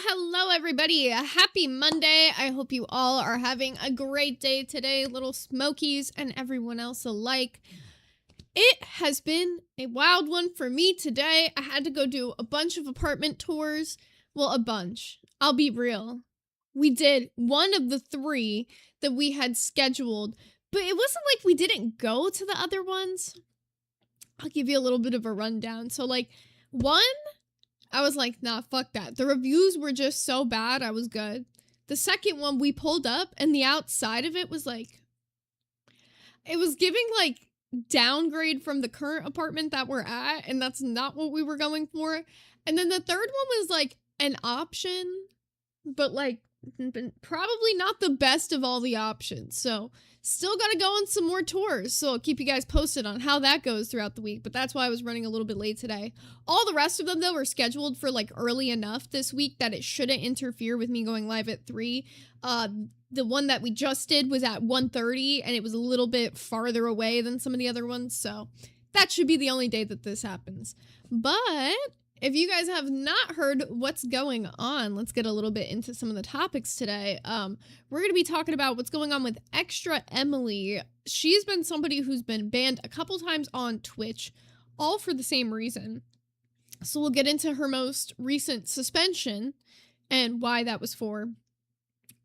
Hello everybody. Happy Monday. I hope you all are having a great day today, little smokies and everyone else alike. It has been a wild one for me today. I had to go do a bunch of apartment tours. Well, a bunch. I'll be real. We did one of the three that we had scheduled, but it wasn't like we didn't go to the other ones. I'll give you a little bit of a rundown. So like one, I was like, nah, fuck that. The reviews were just so bad, I was good. The second one, we pulled up, and the outside of it was like, it was giving like downgrade from the current apartment that we're at, and that's not what we were going for. And then the third one was like an option, but like probably not the best of all the options. So still got to go on some more tours. So I'll keep you guys posted on how that goes throughout the week. But that's why I was running a little bit late today. All the rest of them, though, were scheduled for like early enough this week that it shouldn't interfere with me going live at 3. The one that we just did was at 1:30, and it was a little bit farther away than some of the other ones. So that should be the only day that this happens. But if you guys have not heard what's going on, let's get a little bit into some of the topics today. We're going to be talking about what's going on with Extraemily. She's been somebody who's been banned a couple times on Twitch, all for the same reason. So we'll get into her most recent suspension and why that was for.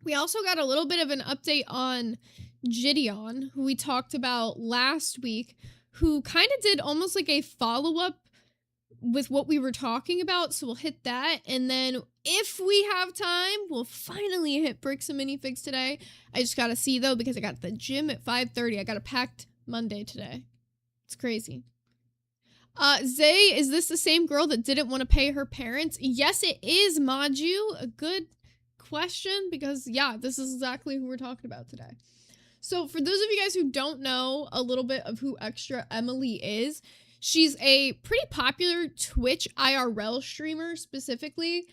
We also got a little bit of an update on Gideon, who we talked about last week, who kind of did almost like a follow-up with what we were talking about, so we'll hit that, and then if we have time, we'll finally hit bricks and minifigs today. I just gotta see, though, because I got the gym at 5:30. I got a packed Monday today. It's crazy. Zay, is this the same girl that didn't want to pay her parents? Yes, it is, Maju. A good question, because, yeah, this is exactly who we're talking about today. So, for those of you guys who don't know a little bit of who Extraemily is, she's a pretty popular Twitch IRL streamer, specifically.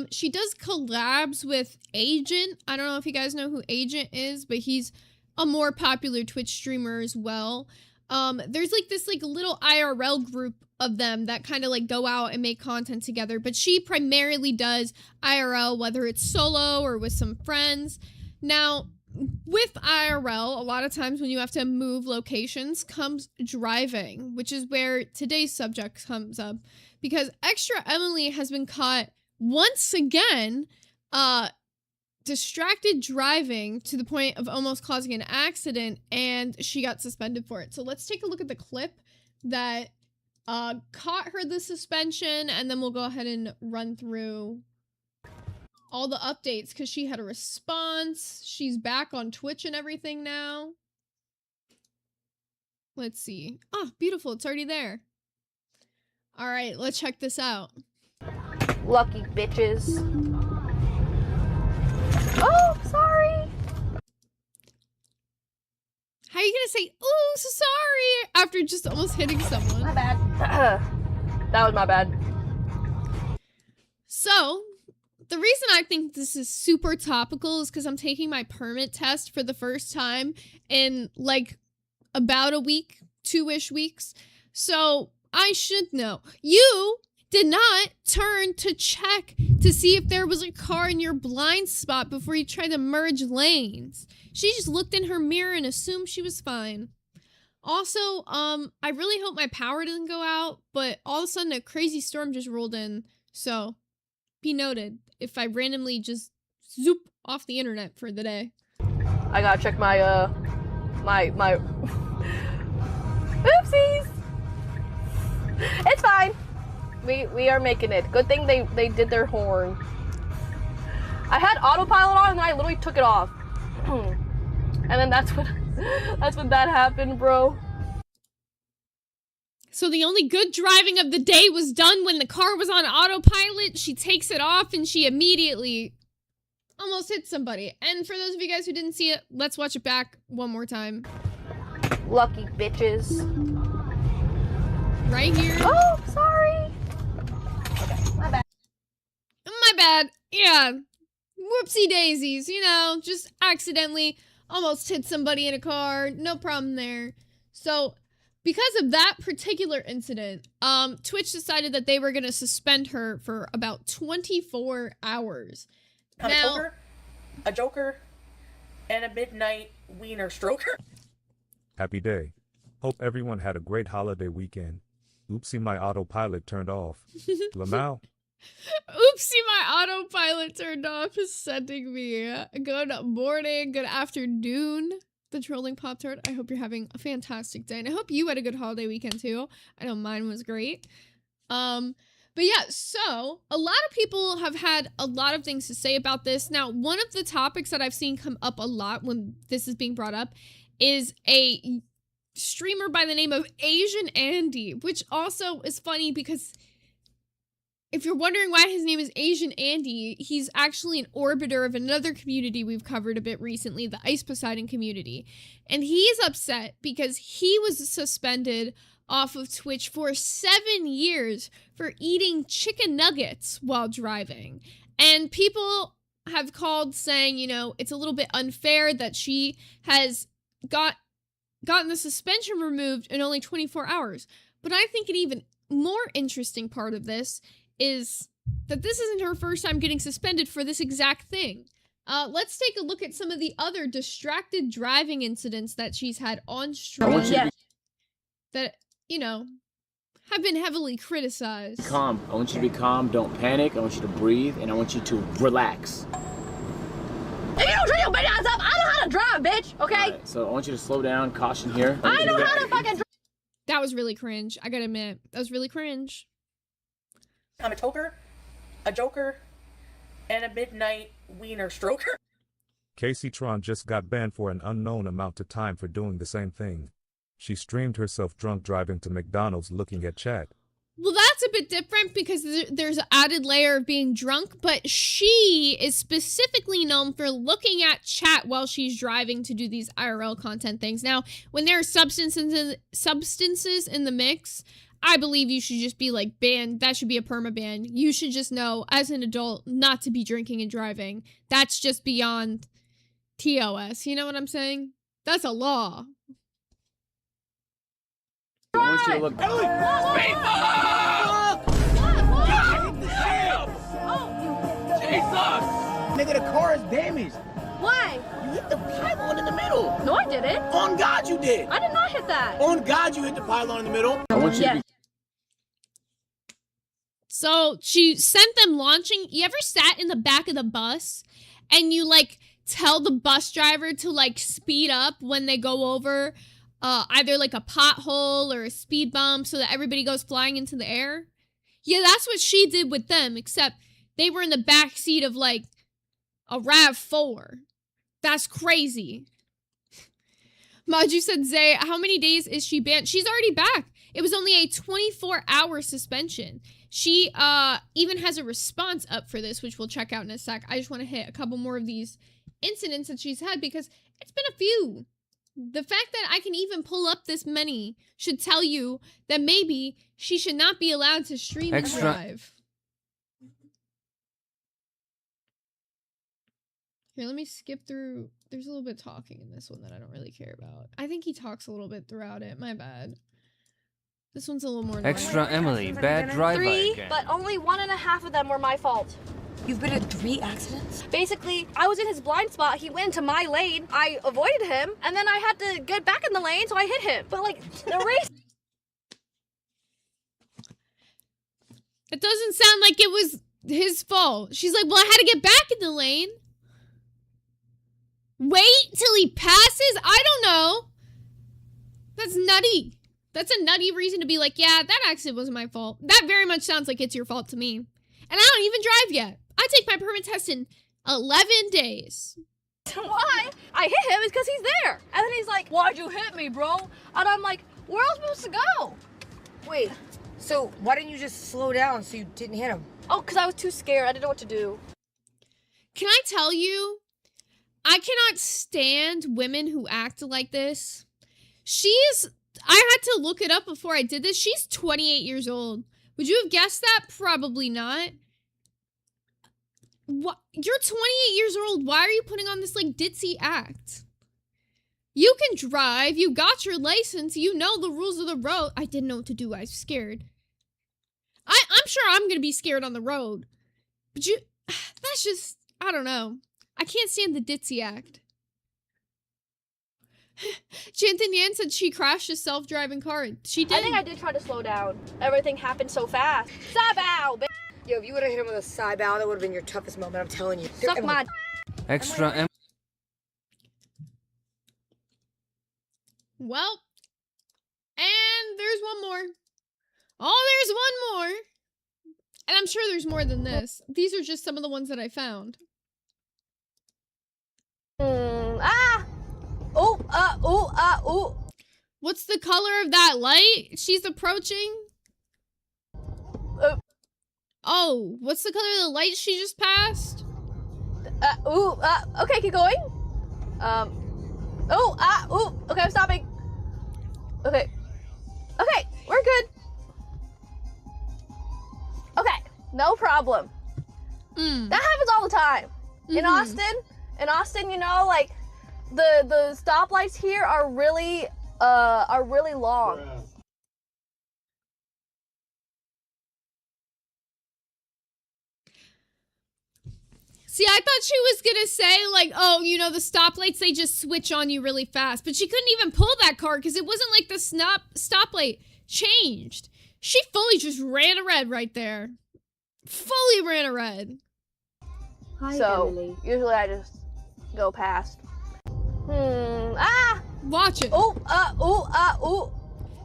She does collabs with Agent. I don't know if you guys know who Agent is, but he's a more popular Twitch streamer as well. There's like this like little IRL group of them that kind of like go out and make content together, but she primarily does IRL, whether it's solo or with some friends. Now, with IRL, a lot of times when you have to move locations comes driving, which is where today's subject comes up, because Extraemily has been caught once again distracted driving to the point of almost causing an accident, and she got suspended for it. So let's take a look at the clip that caught her the suspension, and then we'll go ahead and run through all the updates, because she had a response. She's back on Twitch and everything now. Let's see. Oh, beautiful. It's already there. All right, let's check this out. Lucky bitches. Oh, sorry. How are you gonna say, "Oh, so sorry," after just almost hitting someone? My bad. That was my bad. So, the reason I think this is super topical is because I'm taking my permit test for the first time in like about a week, 2-ish weeks. So I should know. You did not turn to check to see if there was a car in your blind spot before you tried to merge lanes. She just looked in her mirror and assumed she was fine. Also, I really hope my power doesn't go out, but all of a sudden a crazy storm just rolled in. So be noted if I randomly just zoop off the internet for the day. I gotta check my, my oopsies! It's fine. We are making it. Good thing they did their horn. I had autopilot on and then I literally took it off. And then that's when that happened, bro. So the only good driving of the day was done when the car was on autopilot. She takes it off and she immediately almost hit somebody. And for those of you guys who didn't see it, let's watch it back one more time. Lucky bitches. Right here. Oh, sorry. Okay, my bad. My bad. Yeah. Whoopsie daisies, you know, just accidentally almost hit somebody in a car. No problem there. So because of that particular incident, Twitch decided that they were going to suspend her for about 24 hours. Now, a joker, and a midnight wiener stroker. Happy day. Hope everyone had a great holiday weekend. Oopsie, my autopilot turned off. Lamau. Oopsie, my autopilot turned off is sending me good morning, good afternoon. The trolling Pop-Tart. I hope you're having a fantastic day. And I hope you had a good holiday weekend too. I know mine was great. But yeah, so a lot of people have had a lot of things to say about this. Now, one of the topics that I've seen come up a lot when this is being brought up is a streamer by the name of Asian Andy, which also is funny because if you're wondering why his name is Asian Andy, he's actually an orbiter of another community we've covered a bit recently, the Ice Poseidon community. And he's upset because he was suspended off of Twitch for 7 years for eating chicken nuggets while driving. And people have called saying, you know, it's a little bit unfair that she has gotten the suspension removed in only 24 hours. But I think an even more interesting part of this is that this isn't her first time getting suspended for this exact thing. Let's take a look at some of the other distracted driving incidents that she's had on stream that, you know, have been heavily criticized. Calm. I want you to be calm. Don't panic. I want you to breathe, and I want you to relax. If you don't turn your big ass up, I know how to drive, bitch, okay? Right, so I want you to slow down, caution here. I know how to fucking drive. That was really cringe. I gotta admit, that was really cringe. I'm a joker, and a midnight wiener stroker. Casey Tron just got banned for an unknown amount of time for doing the same thing. She streamed herself drunk driving to McDonald's looking at chat. Well, that's a bit different because there's an added layer of being drunk, but she is specifically known for looking at chat while she's driving to do these IRL content things. Now, when there are substances in the mix, I believe you should just be like banned. That should be a perma ban. You should just know as an adult not to be drinking and driving. That's just beyond TOS. You know what I'm saying? That's a law. I want you to look. Nigga, the car is damaged. Why? You hit the pylon in the middle. No, I didn't. On God, you did. I did not hit that. On God, you hit the pylon in the middle. I want you to be. So she sent them launching. You ever sat in the back of the bus and you like tell the bus driver to like speed up when they go over either like a pothole or a speed bump so that everybody goes flying into the air? Yeah, that's what she did with them, except they were in the back seat of like a RAV4. That's crazy. Maju said, Zay, how many days is she banned? She's already back. It was only a 24-hour suspension. She even has a response up for this, which we'll check out in a sec. I just want to hit a couple more of these incidents that she's had because it's been a few. The fact that I can even pull up this many should tell you that maybe she should not be allowed to stream and drive. Here, let me skip through. There's a little bit of talking in this one that I don't really care about. I think he talks a little bit throughout it. My bad. This one's a little more Extraemily, bad driver 3, again. but only 1.5 of them were my fault. You've been in 3 accidents? Basically, I was in his blind spot. He went into my lane. I avoided him, and then I had to get back in the lane, so I hit him. But like, the race. It doesn't sound like it was his fault. She's like, well, I had to get back in the lane. Wait till he passes? I don't know. That's nutty. That's a nutty reason to be like, yeah, that accident wasn't my fault. That very much sounds like it's your fault to me. And I don't even drive yet. I take my permit test in 11 days. Why I hit him is because he's there. And then he's like, why'd you hit me, bro? And I'm like, where else am I supposed to go? Wait, so why didn't you just slow down so you didn't hit him? Oh, because I was too scared. I didn't know what to do. Can I tell you, I cannot stand women who act like this. I had to look it up before I did this. She's 28 years old. Would you have guessed that? Probably not. What? You're 28 years old. Why are you putting on this, like, ditzy act? You can drive. You got your license. You know the rules of the road. I didn't know what to do. I was scared. I'm sure I'm going to be scared on the road. But that's just, I don't know. I can't stand the ditzy act. Jantin Yan said she crashed a self-driving car. She did. I think I did try to slow down. Everything happened so fast. Sabow, bitch. Yo, if you would have hit him with a side bow, that would have been your toughest moment, I'm telling you. Suck my Extra. Well, and there's one more. Oh, there's one more. And I'm sure there's more than this. These are just some of the ones that I found. Ooh. What's the color of that light she's approaching? Oh, what's the color of the light she just passed? Okay, keep going. Okay, I'm stopping. Okay, we're good. Okay, no problem. That happens all the time. In Austin, you know, like, the stoplights here are really long. See, I thought she was gonna say, like, oh, you know, the stoplights, they just switch on you really fast. But she couldn't even pull that car because it wasn't like the stoplight changed. She fully just ran a red right there. Fully ran a red. Hi, so, Emily. Usually I just go past. Watch it. Ooh.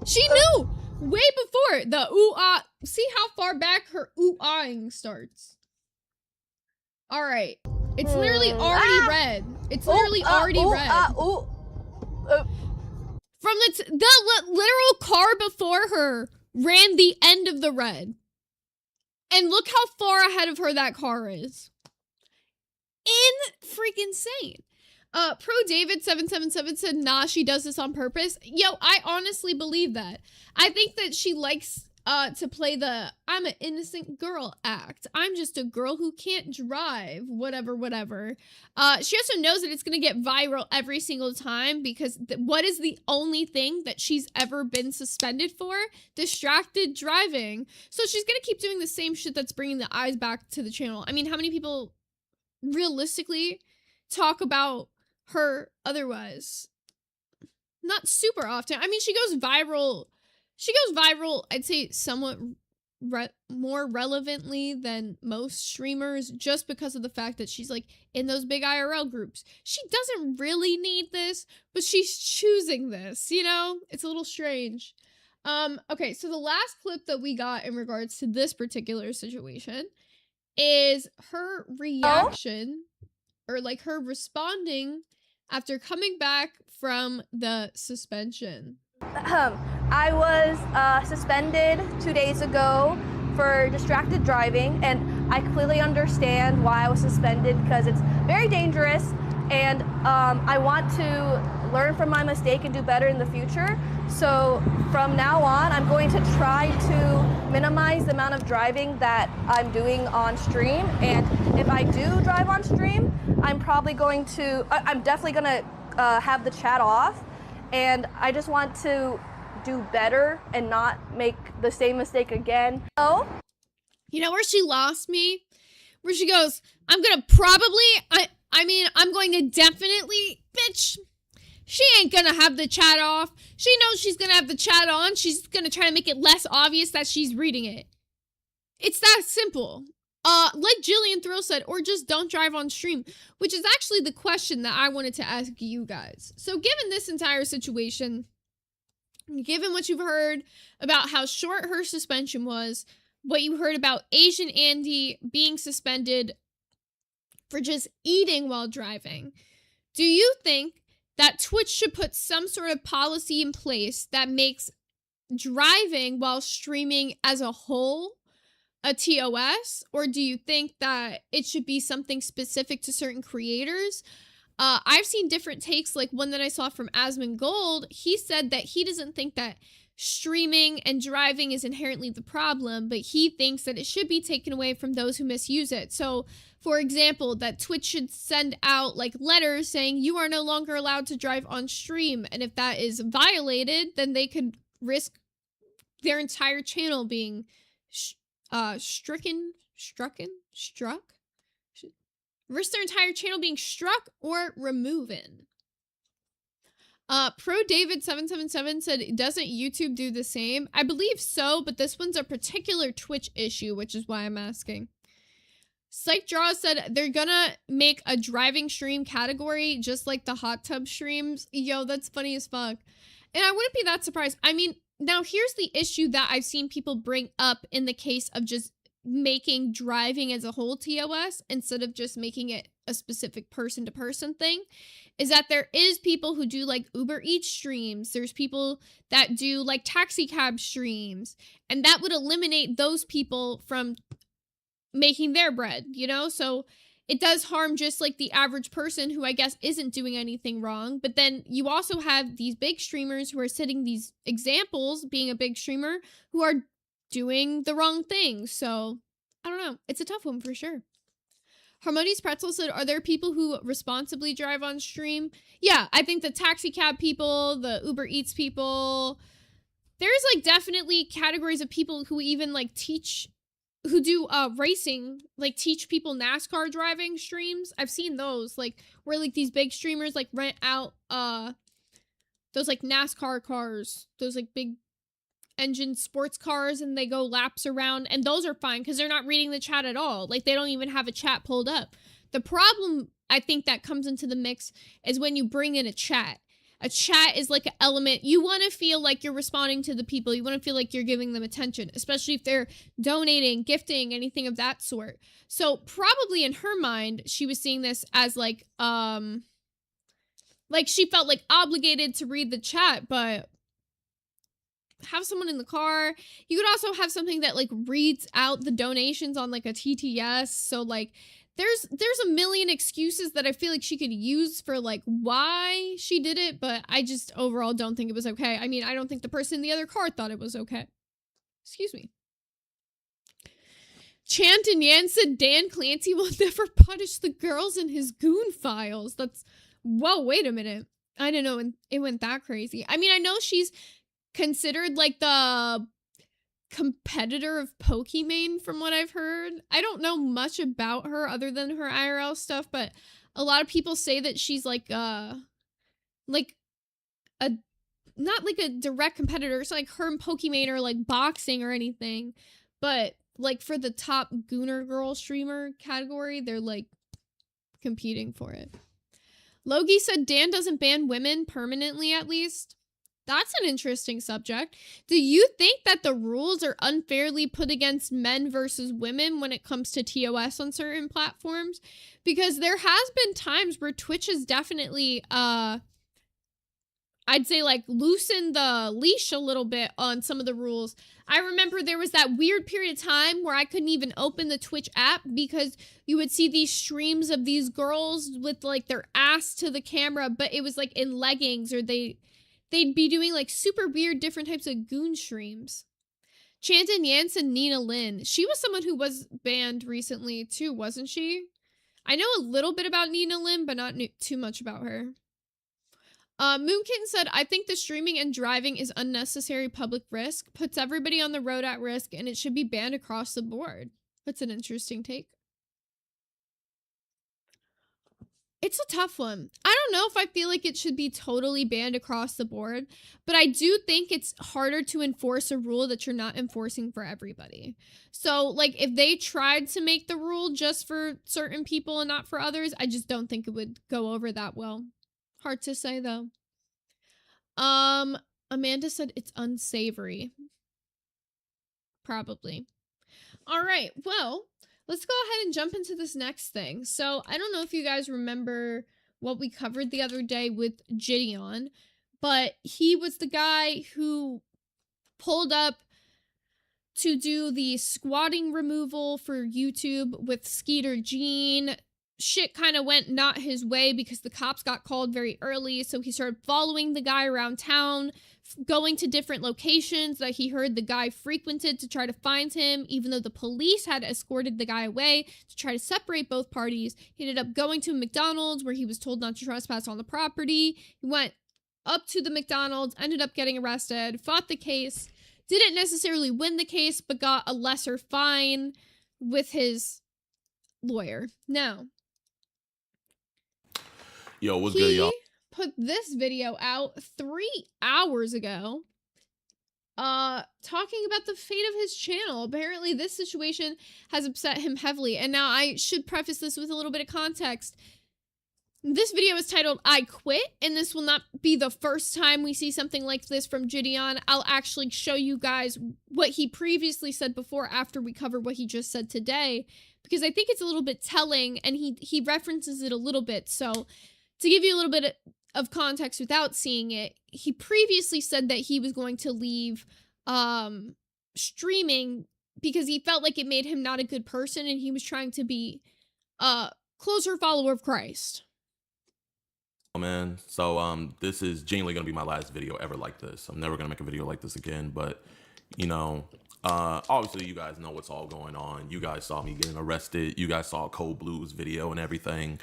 She knew way before the ooh-ah. See how far back her ooh-ahing starts. All right. It's literally already red. It's literally already red. From the literal car before her ran the end of the red. And look how far ahead of her that car is. Freaking insane. Pro David 777 said, nah, she does this on purpose. Yo, I honestly believe that. I think that she likes to play the I'm an innocent girl act. I'm just a girl who can't drive, whatever. She also knows that it's gonna get viral every single time because what is the only thing that she's ever been suspended for? Distracted driving. So she's gonna keep doing the same shit that's bringing the eyes back to the channel. I mean, how many people realistically talk about her otherwise? Not super often. I mean, she goes viral, I'd say somewhat more relevantly than most streamers just because of the fact that she's like in those big IRL groups. She doesn't really need this, but she's choosing this, you know? It's a little strange. Okay, so the last clip that we got in regards to this particular situation is her reaction, or like her responding after coming back from the suspension. I was suspended 2 days ago for distracted driving, and I clearly understand why I was suspended because it's very dangerous, and I want to learn from my mistake and do better in the future. So from now on, I'm going to try to minimize the amount of driving that I'm doing on stream, and if I do drive on stream, I'm definitely going to have the chat off, and I just want to do better and not make the same mistake again. Oh, you know where she lost me? Where she goes, I'm going to definitely, bitch, she ain't gonna have the chat off. She knows she's gonna have the chat on. She's gonna try to make it less obvious that she's reading it. It's that simple. Like Jillian Thrill said, or just don't drive on stream, which is actually the question that I wanted to ask you guys. So given this entire situation, given what you've heard about how short her suspension was, what you heard about Asian Andy being suspended for just eating while driving, do you think that Twitch should put some sort of policy in place that makes driving while streaming as a whole a TOS? Or do you think that it should be something specific to certain creators? I've seen different takes, like one that I saw from Asmongold. He said that he doesn't think that streaming and driving is inherently the problem, but he thinks that it should be taken away from those who misuse it. So, for example, that Twitch should send out like letters saying you are no longer allowed to drive on stream, and if that is violated, then they could risk their entire channel being struck, risk their entire channel being struck or removing. Pro David 777 said, doesn't YouTube do the same? I believe so, but this one's a particular Twitch issue, which is why I'm asking. Psych Draw said they're gonna make a driving stream category just like the hot tub streams. Yo, that's funny as fuck. And I wouldn't be that surprised. I mean, now here's the issue that I've seen people bring up in the case of just making driving as a whole TOS instead of just making it a specific person-to-person thing, is that there is people who do like Uber Eats streams. There's people that do like taxi cab streams, and that would eliminate those people from making their bread, you know? So it does harm just like the average person who I guess isn't doing anything wrong. But then you also have these big streamers who are setting these examples, being a big streamer, who are doing the wrong thing. So I don't know. It's a tough one for sure. Harmonious Pretzel said, are there people who responsibly drive on stream? Yeah, I think the taxi cab people, the Uber Eats people, there's like definitely categories of people who even like teach, who do racing, like teach people NASCAR driving streams. I've seen those, like where like these big streamers like rent out those like NASCAR cars, those like big engine sports cars, and they go laps around, and those are fine because they're not reading the chat at all. Like they don't even have a chat pulled up. The problem I think that comes into the mix is when you bring in a chat. A chat is like an element. You want to feel like you're responding to the people. You want to feel like you're giving them attention, especially if they're donating, gifting, anything of that sort. So probably in her mind, she was seeing this as like she felt like obligated to read the chat, but have someone in the car. You could also have something that like reads out the donations on like a TTS. So like there's a million excuses that I feel like she could use for like why she did it, but I just overall don't think it was okay. I mean, I don't think the person in the other car thought it was okay. Excuse me. Chant and Yan said Dan Clancy will never punish the girls in his goon files. That's, whoa, wait a minute. I don't know, it went that crazy. I mean, I know she's considered like the competitor of Pokimane from what I've heard. I don't know much about her other than her IRL stuff, but a lot of people say that she's like a not like a direct competitor. It's like her and Pokimane are like boxing or anything, but like for the top Gooner girl streamer category, they're like competing for it. Logie said Dan doesn't ban women permanently, at least. That's an interesting subject. Do you think that the rules are unfairly put against men versus women when it comes to TOS on certain platforms? Because there has been times where Twitch has definitely, I'd say like loosened the leash a little bit on some of the rules. I remember there was that weird period of time where I couldn't even open the Twitch app because you would see these streams of these girls with like their ass to the camera, but it was like in leggings, or they'd be doing like super weird different types of goon streams. Chanton Yansen, Nina Lynn. She was someone who was banned recently too, wasn't she? I know a little bit about Nina Lynn, but not too much about her. Moonkin said, I think the streaming and driving is unnecessary public risk, puts everybody on the road at risk, and it should be banned across the board. That's an interesting take. It's a tough one. I don't know if I feel like it should be totally banned across the board, but I do think it's harder to enforce a rule that you're not enforcing for everybody. So, like, if they tried to make the rule just for certain people and not for others, I just don't think it would go over that well. Hard to say, though. Amanda said it's unsavory. Probably. All right, well, let's go ahead and jump into this next thing. So, I don't know if you guys remember what we covered the other day with Gideon, but he was the guy who pulled up to do the squatting removal for YouTube with Skeeter Jean. Shit kind of went not his way because the cops got called very early, so he started following the guy around town, going to different locations that he heard the guy frequented to try to find him, even though the police had escorted the guy away to try to separate both parties. He ended up going to a McDonald's where he was told not to trespass on the property. He went up to the McDonald's, ended up getting arrested, fought the case, didn't necessarily win the case, but got a lesser fine with his lawyer. Now, Yo, what's good, y'all? Put this video out 3 hours ago talking about the fate of his channel. Apparently this situation has upset him heavily, and now I should preface this with a little bit of context. This video is titled I Quit, and this will not be the first time we see something like this from Gideon. I'll actually show you guys what he previously said before after we cover what he just said today, because I think it's a little bit telling, and he references it a little bit. So to give you a little bit of context without seeing it, he previously said that he was going to leave streaming because he felt like it made him not a good person, and he was trying to be a closer follower of Christ. Man, so this is genuinely gonna be my last video ever like this. I'm never gonna make a video like this again, but you know, obviously you guys know what's all going on. You guys saw me getting arrested. You guys saw Cold Blues video and everything.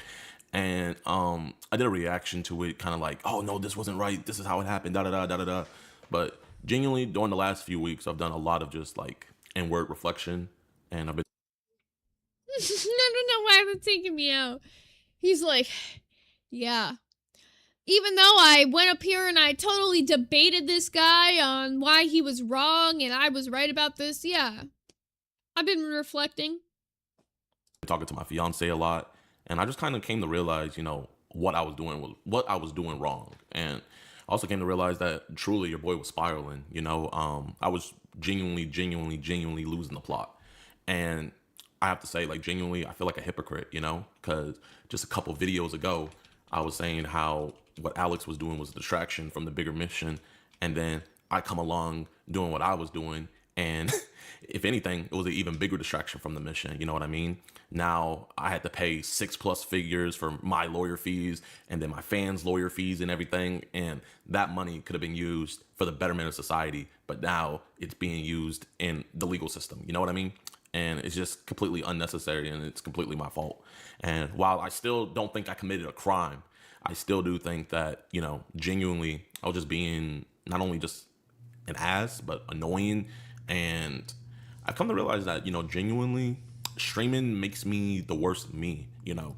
And I did a reaction to it, kind of like, oh no, this wasn't right. This is how it happened, da da da da da da. But genuinely, during the last few weeks, I've done a lot of just like inward reflection, and I've been. I don't know why that's taking me out. He's like, yeah. Even though I went up here and I totally debated this guy on why he was wrong and I was right about this, yeah. I've been reflecting. Talking to my fiance a lot, and I just kind of came to realize, you know, what I was doing wrong. And I also came to realize that truly your boy was spiraling, you know. I was genuinely losing the plot. And I have to say, like, genuinely, I feel like a hypocrite, you know, because just a couple videos ago, I was saying how what Alex was doing was a distraction from the bigger mission, and then I come along doing what I was doing, and if anything, it was an even bigger distraction from the mission. You know what I mean? Now I had to pay 6+ figures for my lawyer fees, and then my fans' lawyer fees and everything, and that money could have been used for the betterment of society, but now it's being used in the legal system. You know what I mean? And it's just completely unnecessary, and it's completely my fault. And while I still don't think I committed a crime, I still do think that, you know, genuinely, I was just being not only just an ass, but annoying. And I've come to realize that, you know, genuinely, streaming makes me the worst me, you know.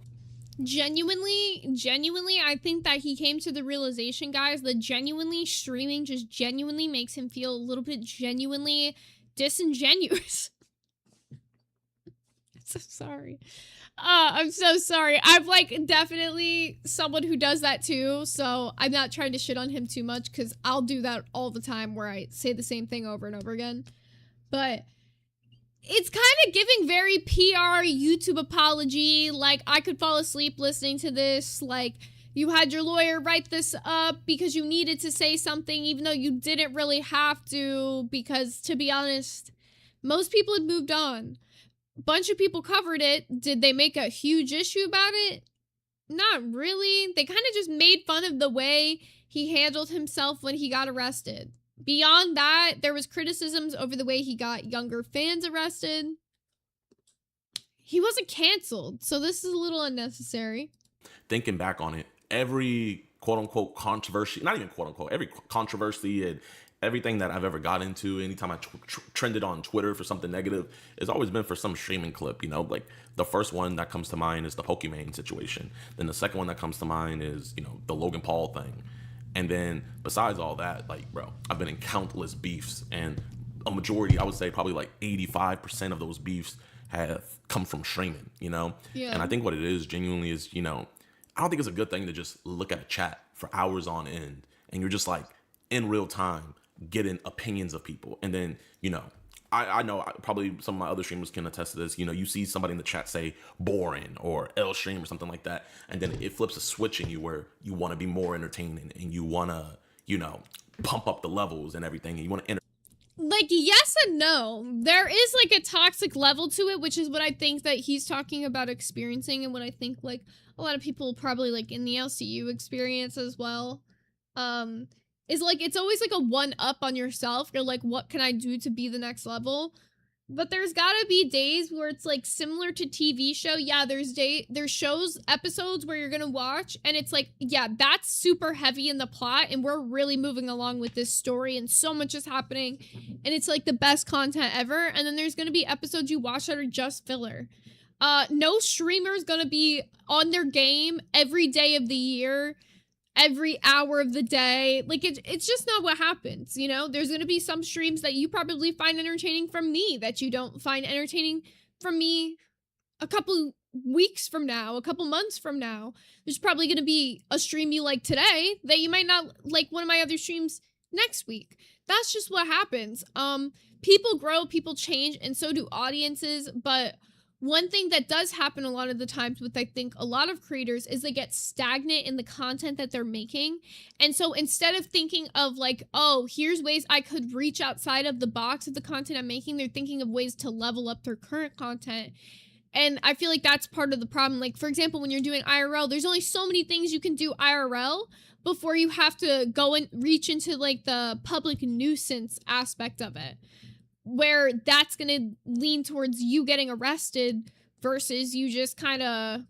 Genuinely, I think that he came to the realization, guys, that genuinely streaming just genuinely makes him feel a little bit genuinely disingenuous. I'm so sorry. I'm so sorry. I'm like definitely someone who does that too, so I'm not trying to shit on him too much because I'll do that all the time where I say the same thing over and over again. But it's kind of giving very PR YouTube apology. Like, I could fall asleep listening to this. Like, you had your lawyer write this up because you needed to say something even though you didn't really have to, because to be honest, most people had moved on. Bunch of people covered it. Did they make a huge issue about it? Not really. They kind of just made fun of the way he handled himself when he got arrested. Beyond that, there was criticisms over the way he got younger fans arrested. He wasn't canceled, so this is a little unnecessary. Thinking back on it, every quote-unquote controversy, not even quote-unquote, every controversy and everything that I've ever got into, anytime I trended on Twitter for something negative, it's always been for some streaming clip, you know? Like, the first one that comes to mind is the Pokemon situation. Then the second one that comes to mind is, you know, the Logan Paul thing. And then besides all that, like, bro, I've been in countless beefs, and a majority, I would say probably like 85% of those beefs have come from streaming, you know? Yeah. And I think what it is genuinely is, you know, I don't think it's a good thing to just look at a chat for hours on end, and you're just like in real time getting opinions of people. And then, you know, I know probably some of my other streamers can attest to this. You know, you see somebody in the chat say boring or L stream or something like that, and then it flips a switch in you where you want to be more entertaining and you want to, you know, pump up the levels and everything, and you want to like, yes and no. There is like a toxic level to it, which is what I think that he's talking about experiencing, and what I think like a lot of people probably like in the LCU experience as well. is like, it's always like a one up on yourself. You're like, what can I do to be the next level? But there's gotta be days where it's like similar to TV show. Yeah, there's shows, episodes where you're gonna watch and it's like, yeah, that's super heavy in the plot and we're really moving along with this story and so much is happening and it's like the best content ever. And then there's gonna be episodes you watch that are just filler. No streamer's gonna be on their game every day of the year, every hour of the day. Like, it's just not what happens, you know? There's gonna be some streams that you probably find entertaining from me that you don't find entertaining from me a couple weeks from now, a couple months from now. There's probably gonna be a stream you like today that you might not like one of my other streams next week. That's just what happens. People grow, people change, and so do audiences, but one thing that does happen a lot of the times with, I think, a lot of creators is they get stagnant in the content that they're making. And so instead of thinking of like, oh, here's ways I could reach outside of the box of the content I'm making, they're thinking of ways to level up their current content. And I feel like that's part of the problem. Like, for example, when you're doing IRL, there's only so many things you can do IRL before you have to go and reach into like the public nuisance aspect of it, where that's going to lean towards you getting arrested versus you just kind of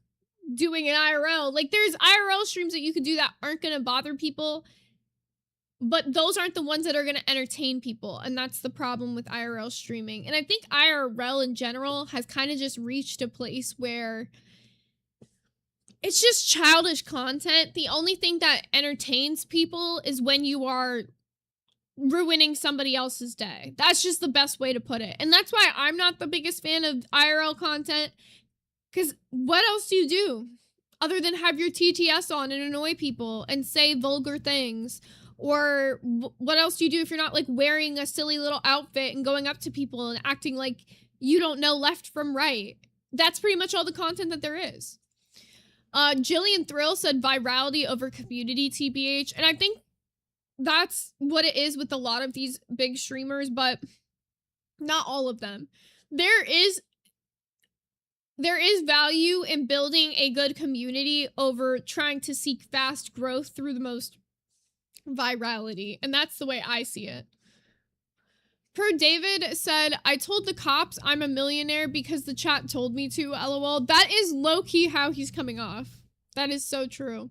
doing an IRL. Like, there's IRL streams that you could do that aren't going to bother people, but those aren't the ones that are going to entertain people. And that's the problem with IRL streaming. And I think IRL in general has kind of just reached a place where it's just childish content. The only thing that entertains people is when you are ruining somebody else's day. That's just the best way to put it. And that's why I'm not the biggest fan of IRL content, because what else do you do other than have your TTS on and annoy people and say vulgar things? Or what else do you do if you're not like wearing a silly little outfit and going up to people and acting like you don't know left from right? That's pretty much all the content that there is. Jillian Thrill said virality over community, TBH. And I think that's what it is with a lot of these big streamers, but not all of them. There is value in building a good community over trying to seek fast growth through the most virality. And that's the way I see it. Per David said, I told the cops I'm a millionaire because the chat told me to, LOL. That is low-key how he's coming off. That is so true.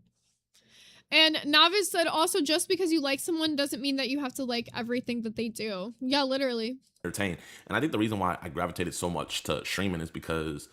And Navis said, also, just because you like someone doesn't mean that you have to like everything that they do. Yeah, literally. Entertain. And I think the reason why I gravitated so much to streaming is because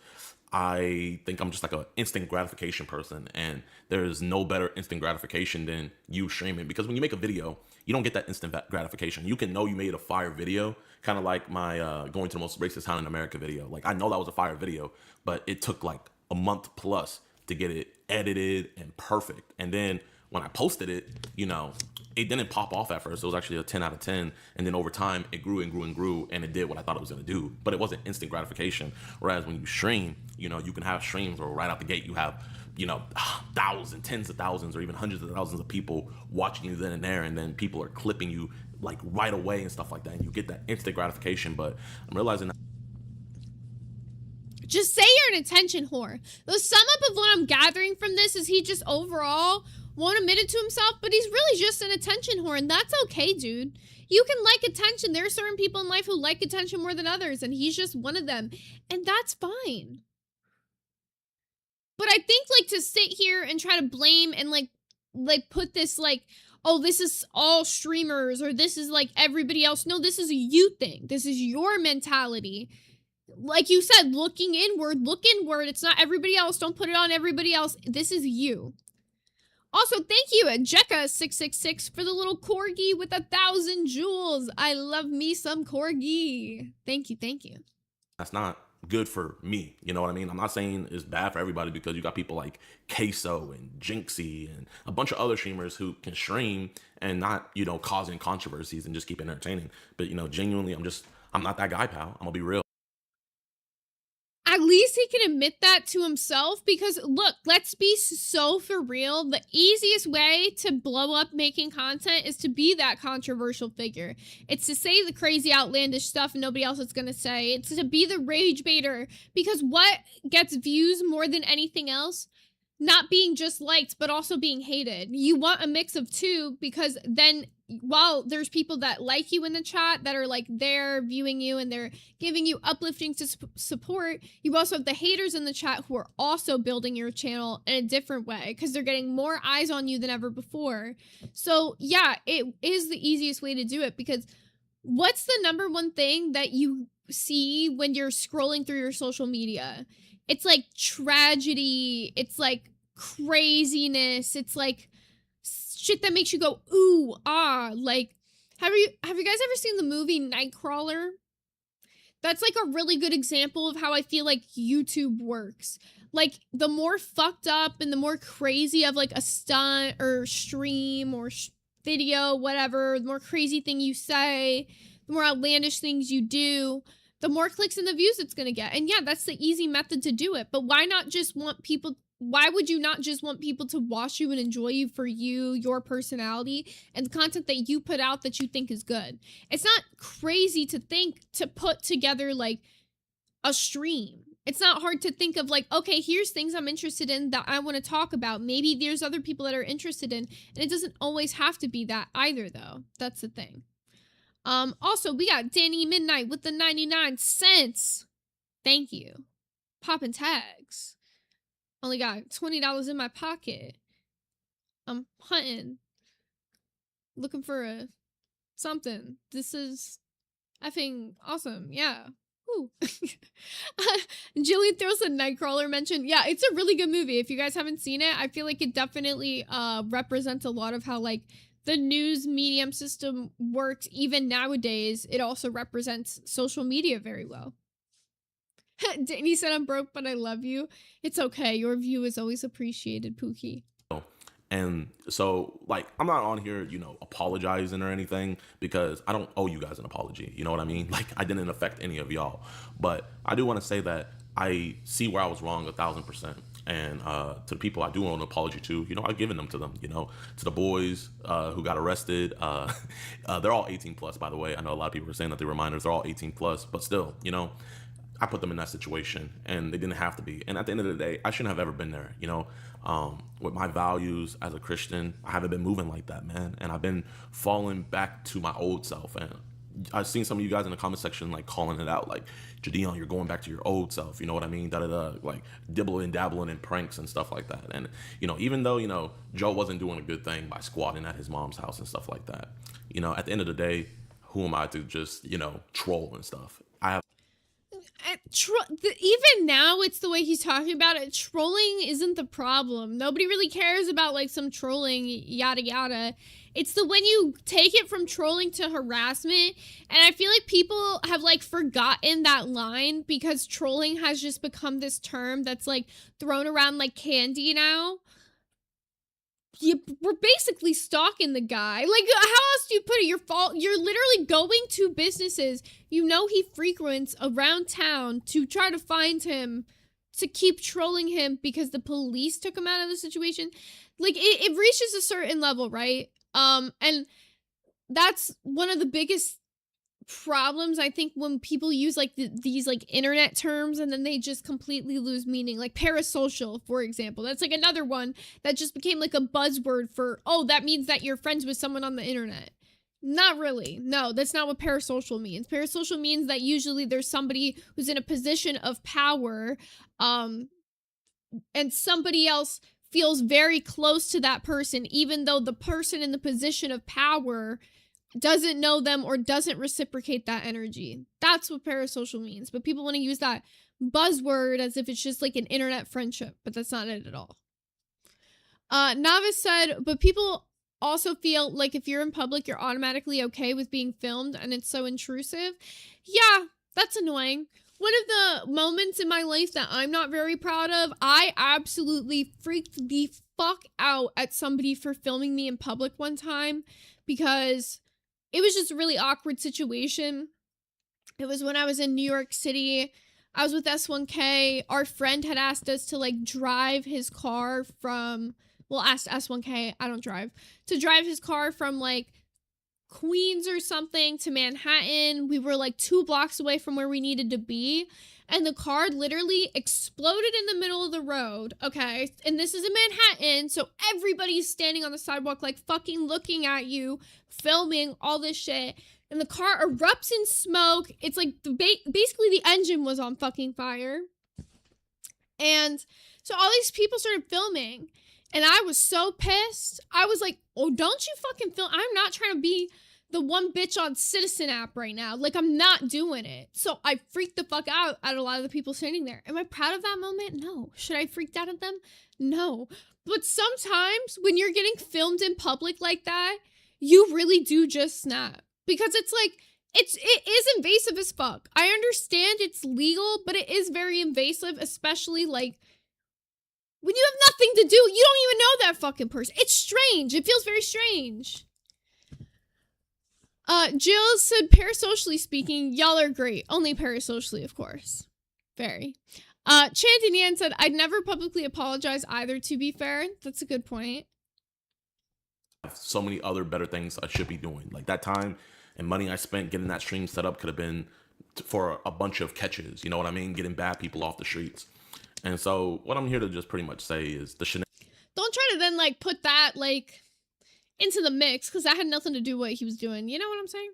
I think I'm just like an instant gratification person, and there's no better instant gratification than you streaming. Because when you make a video, you don't get that instant gratification. You can know you made a fire video, kind of like my going to the most racist town in America video. Like, I know that was a fire video, but it took like a month plus to get it edited and perfect. And then when I posted it, you know, it didn't pop off at first. It was actually a 10 out of 10. And then over time, it grew and grew and grew, and it did what I thought it was going to do. But it wasn't instant gratification. Whereas when you stream, you know, you can have streams where right out the gate you have, you know, thousands, tens of thousands, or even hundreds of thousands of people watching you then and there. And then people are clipping you like right away and stuff like that. And you get that instant gratification. But I'm realizing that just say you're an attention whore. The sum up of what I'm gathering from this is he just overall won't admit it to himself, but he's really just an attention whore, and that's okay, dude. You can like attention. There are certain people in life who like attention more than others, and he's just one of them, and that's fine. But I think, like, to sit here and try to blame and, like put this, like, oh, this is all streamers, or this is, like, everybody else. No, this is a you thing. This is your mentality. Like you said, looking inward, look inward. It's not everybody else. Don't put it on everybody else. This is you. Also, thank you, Jekka666, for the little corgi with 1,000 jewels. I love me some corgi. Thank you, thank you. that's not good for me. You know what I mean? I'm not saying it's bad for everybody, because you got people like Queso and Jinxie and a bunch of other streamers who can stream and not, you know, causing controversies and just keep it entertaining. But, you know, genuinely, I'm not that guy, pal. I'm gonna be real. At least he can admit that to himself, because look, let's be so for real. The easiest way to blow up making content is to be that controversial figure. It's to say the crazy outlandish stuff and nobody else is going to say. It's to be the rage baiter, because what gets views more than anything else? not being just liked, but also being hated. You want a mix of two, because then while there's people that like you in the chat that are like there viewing you and they're giving you uplifting support, you also have the haters in the chat who are also building your channel in a different way because they're getting more eyes on you than ever before. So yeah, it is the easiest way to do it, because what's the number one thing that you see when you're scrolling through your social media? It's like tragedy, it's like craziness, it's like shit that makes you go ooh ah. Like, have you guys ever seen the movie Nightcrawler? That's like a really good example of how I feel like YouTube works. Like, the more fucked up and the more crazy of like a stunt or stream or video, whatever, the more crazy thing you say, the more outlandish things you do, the more clicks and the views it's gonna get. And yeah, that's the easy method to do it. But why would you not just want people to watch you and enjoy you for you, your personality, and the content that you put out that you think is good? It's not crazy to think to put together like a stream. It's not hard to think of like, okay, here's things I'm interested in that I want to talk about. Maybe there's other people that are interested in, and it doesn't always have to be that either, though. That's the thing. Also, we got Danny Midnight with the 99 cents. Thank you. Poppin' tags. Only got $20 in my pocket. I'm hunting. Looking for something. This is effing awesome. Yeah. Woo. Jillian throws a Nightcrawler mention. Yeah, it's a really good movie. If you guys haven't seen it, I feel like it definitely represents a lot of how like the news medium system works even nowadays. It also represents social media very well. Danny said, I'm broke, but I love you. It's okay. Your view is always appreciated, Pookie. And so, like, I'm not on here, you know, apologizing or anything, because I don't owe you guys an apology. You know what I mean? Like, I didn't affect any of y'all. But I do want to say that I see where I was wrong 1,000%. And to the people I do owe an apology to, you know, I've given them to them, you know, to the boys who got arrested. They're all 18 plus, by the way. I know a lot of people are saying that they were minors. They're all 18 plus, but still, you know, I put them in that situation and they didn't have to be. And at the end of the day, I shouldn't have ever been there, you know. With my values as a Christian, I haven't been moving like that, man. And I've been falling back to my old self. And I've seen some of you guys in the comment section like calling it out, like, Jadeon, you're going back to your old self. You know what I mean? Like dibbling, dabbling in pranks and stuff like that. And, you know, even though, you know, Joe wasn't doing a good thing by squatting at his mom's house and stuff like that, you know, at the end of the day, who am I to just, you know, troll and stuff? Even now, it's the way he's talking about it. Trolling isn't the problem. Nobody really cares about like some trolling, yada yada. It's when you take it from trolling to harassment. And I feel like people have like forgotten that line because trolling has just become this term that's like thrown around like candy now. We're basically stalking the guy. Like, how else do you put it? You're literally going to businesses you know he frequents around town to try to find him, to keep trolling him because the police took him out of the situation. Like, it reaches a certain level, right? And that's one of the biggest problems, I think, when people use like these like internet terms and then they just completely lose meaning. Like parasocial, for example, that's like another one that just became like a buzzword for, oh, that means that you're friends with someone on the internet. Not really. No, that's not what parasocial means. Parasocial means that usually there's somebody who's in a position of power, and somebody else feels very close to that person, even though the person in the position of power doesn't know them or doesn't reciprocate that energy. That's what parasocial means. But people want to use that buzzword as if it's just like an internet friendship, but that's not it at all. Navis said, but people also feel like if you're in public, you're automatically okay with being filmed and it's so intrusive. Yeah, that's annoying. One of the moments in my life that I'm not very proud of, I absolutely freaked the fuck out at somebody for filming me in public one time because it was just a really awkward situation. It was when I was in New York City. I was with S1K. Our friend had asked us to like drive his car from, well, asked S1K, I don't drive, to drive his car from like Queens or something to Manhattan. We were like 2 blocks away from where we needed to be. And the car literally exploded in the middle of the road. Okay. And this is in Manhattan. So everybody's standing on the sidewalk, like fucking looking at you, filming all this shit. And the car erupts in smoke. It's like basically the engine was on fucking fire. And so all these people started filming. And I was so pissed. I was like, oh, don't you fucking film. I'm not trying to be the one bitch on Citizen app right now. Like, I'm not doing it. So I freaked the fuck out at a lot of the people standing there. Am I proud of that moment? No. Should I freak out at them? No. But sometimes when you're getting filmed in public like that, you really do just snap. Because it's like, it is invasive as fuck. I understand it's legal, but it is very invasive, especially like when you have nothing to do. You don't even know that fucking person. It's strange. It feels very strange. Jill said, parasocially speaking, y'all are great. Only parasocially, of course. Very. Chanting Yan said, I'd never publicly apologize either, to be fair. That's a good point. So many other better things I should be doing. Like that time and money I spent getting that stream set up could have been for a bunch of catches. You know what I mean? Getting bad people off the streets. And so what I'm here to just pretty much say is the don't try to then like put that like into the mix, because that had nothing to do with what he was doing. You know what I'm saying?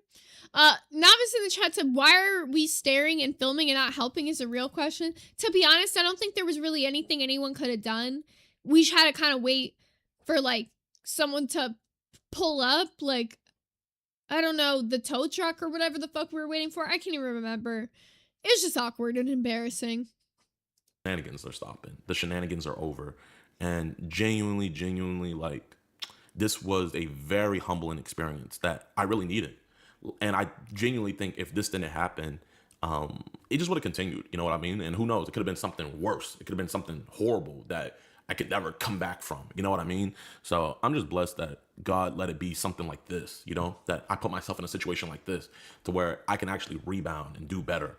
Novice in the chat said, why are we staring and filming and not helping is a real question. To be honest, I don't think there was really anything anyone could have done. We just had to kind of wait for like someone to pull up, like, I don't know, the tow truck or whatever the fuck we were waiting for. I can't even remember. It was just awkward and embarrassing. Shenanigans are stopping. The shenanigans are over. And genuinely, like, this was a very humbling experience that I really needed. And I genuinely think if this didn't happen, it just would have continued. You know what I mean? And who knows? It could have been something worse. It could have been something horrible that I could never come back from. You know what I mean? So I'm just blessed that God let it be something like this, you know, that I put myself in a situation like this to where I can actually rebound and do better.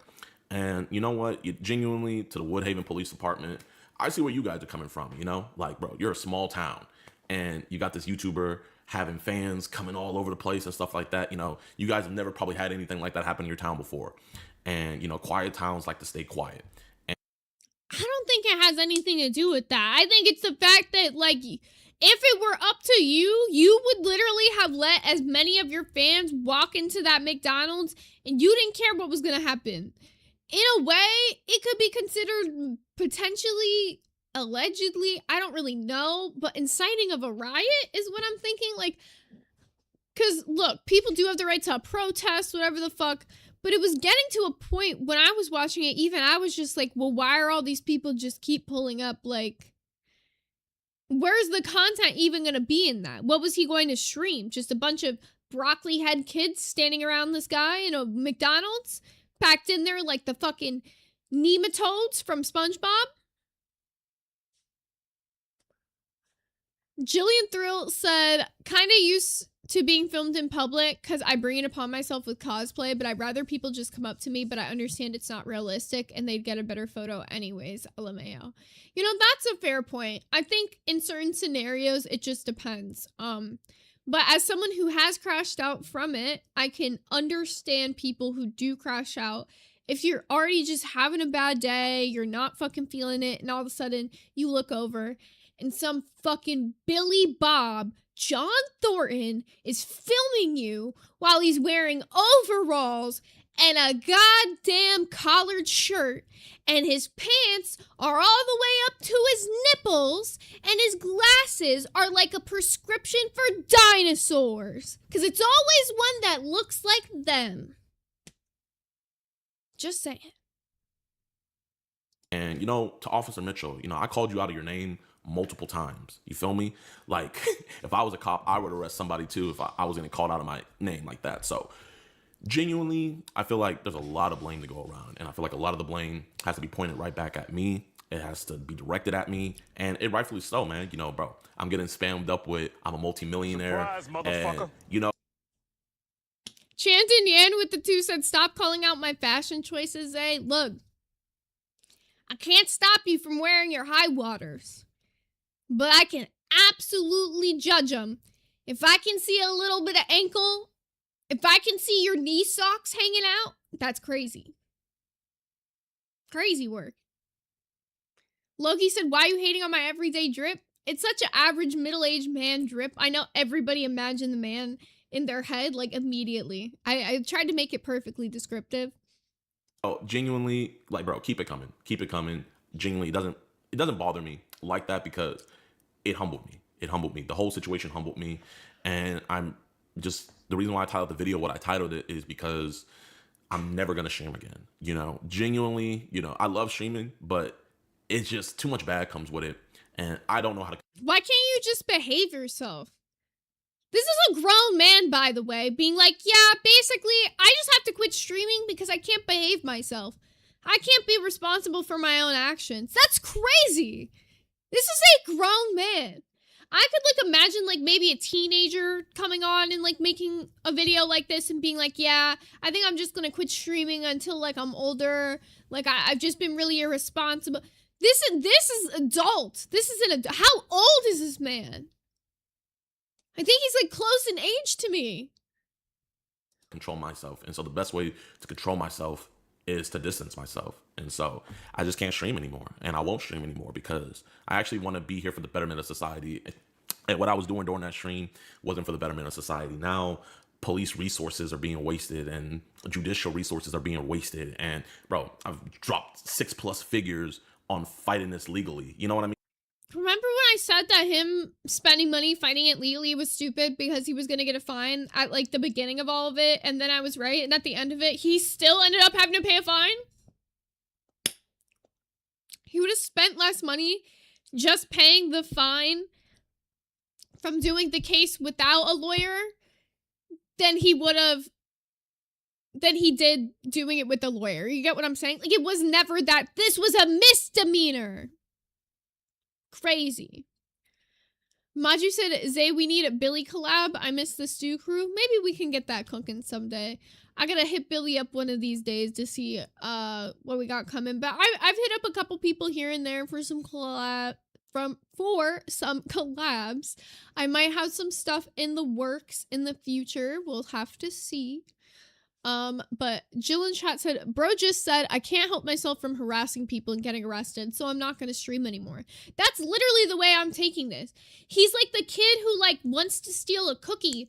And you know what? Genuinely, to the Woodhaven Police Department, I see where you guys are coming from, you know? Like, bro, you're a small town and you got this YouTuber having fans coming all over the place and stuff like that. You know, you guys have never probably had anything like that happen in your town before. And, you know, quiet towns like to stay quiet. I don't think it has anything to do with that. I think it's the fact that, like, if it were up to you, you would literally have let as many of your fans walk into that McDonald's and you didn't care what was going to happen. In a way, it could be considered potentially, allegedly, I don't really know, but inciting of a riot is what I'm thinking. Like, because, look, people do have the right to protest, whatever the fuck. But it was getting to a point when I was watching it, even I was just like, well, why are all these people just keep pulling up? Like, where's the content even going to be in that? What was he going to stream? Just a bunch of broccoli head kids standing around this guy in a McDonald's? Packed in there like the fucking nematodes from SpongeBob? Jillian Thrill said, kind of used to being filmed in public because I bring it upon myself with cosplay, but I'd rather people just come up to me, but I understand it's not realistic and they'd get a better photo anyways, LMAO. You know, that's a fair point. I think in certain scenarios, it just depends. But as someone who has crashed out from it, I can understand people who do crash out. If you're already just having a bad day, you're not fucking feeling it, and all of a sudden you look over and some fucking Billy Bob John Thornton is filming you while he's wearing overalls and a goddamn collared shirt, and his pants are all the way up to his nipples, and his glasses are like a prescription for dinosaurs. Because it's always one that looks like them. Just saying. And, you know, to Officer Mitchell, you know, I called you out of your name multiple times. You feel me? Like, if I was a cop, I would arrest somebody too if I was getting called out of my name like that. So, genuinely, I feel like there's a lot of blame to go around. And I feel like a lot of the blame has to be pointed right back at me. It has to be directed at me. And it rightfully so, man. You know, bro, I'm getting spammed up with, I'm a multimillionaire. Surprise, motherfucker. And, you know, Chanton Yan with the 2 said, stop calling out my fashion choices, eh? Look, I can't stop you from wearing your high waters, but I can absolutely judge them. If I can see a little bit of ankle If I can see your knee socks hanging out, that's crazy. Crazy work. Loki said, why are you hating on my everyday drip? It's such an average middle-aged man drip. I know everybody imagined the man in their head, like, immediately. I tried to make it perfectly descriptive. Oh, genuinely, like, bro, keep it coming. Keep it coming. Genuinely, it doesn't bother me like that because it humbled me. It humbled me. The whole situation humbled me. And I'm just, the reason why I titled the video what I titled it is because I'm never going to stream again. You know, genuinely, you know, I love streaming, but it's just too much bad comes with it. And I don't know how to. Why can't you just behave yourself? This is a grown man, by the way, being like, yeah, basically, I just have to quit streaming because I can't behave myself. I can't be responsible for my own actions. That's crazy. This is a grown man. I could, like, imagine, like, maybe a teenager coming on and, like, making a video like this and being like, yeah, I think I'm just gonna quit streaming until, like, I'm older. Like, I've just been really irresponsible. This is adult. This is an adult. How old is this man? I think he's, like, close in age to me. Control myself. And so the best way to control myself is to distance myself. And so I just can't stream anymore. And I won't stream anymore because I actually want to be here for the betterment of society. And what I was doing during that stream wasn't for the betterment of society. Now, police resources are being wasted and judicial resources are being wasted. And, bro, I've dropped 6+ figures on fighting this legally. You know what I mean? Remember when I said that him spending money fighting it legally was stupid because he was going to get a fine at, like, the beginning of all of it, and then I was right, and at the end of it, he still ended up having to pay a fine? He would have spent less money just paying the fine from doing the case without a lawyer than he did doing it with a lawyer. You get what I'm saying? Like, it was never that. This was a misdemeanor. Crazy. Maju said, Zay, we need a Billy collab. I miss the stew crew. Maybe we can get that cooking someday. I gotta hit Billy up one of these days to see what we got coming. But I've hit up a couple people here and there for some collabs. I might have some stuff in the works in the future. We'll have to see. But Jill in chat said, bro just said, I can't help myself from harassing people and getting arrested, so I'm not gonna stream anymore. That's literally the way I'm taking this. He's like the kid who, like, wants to steal a cookie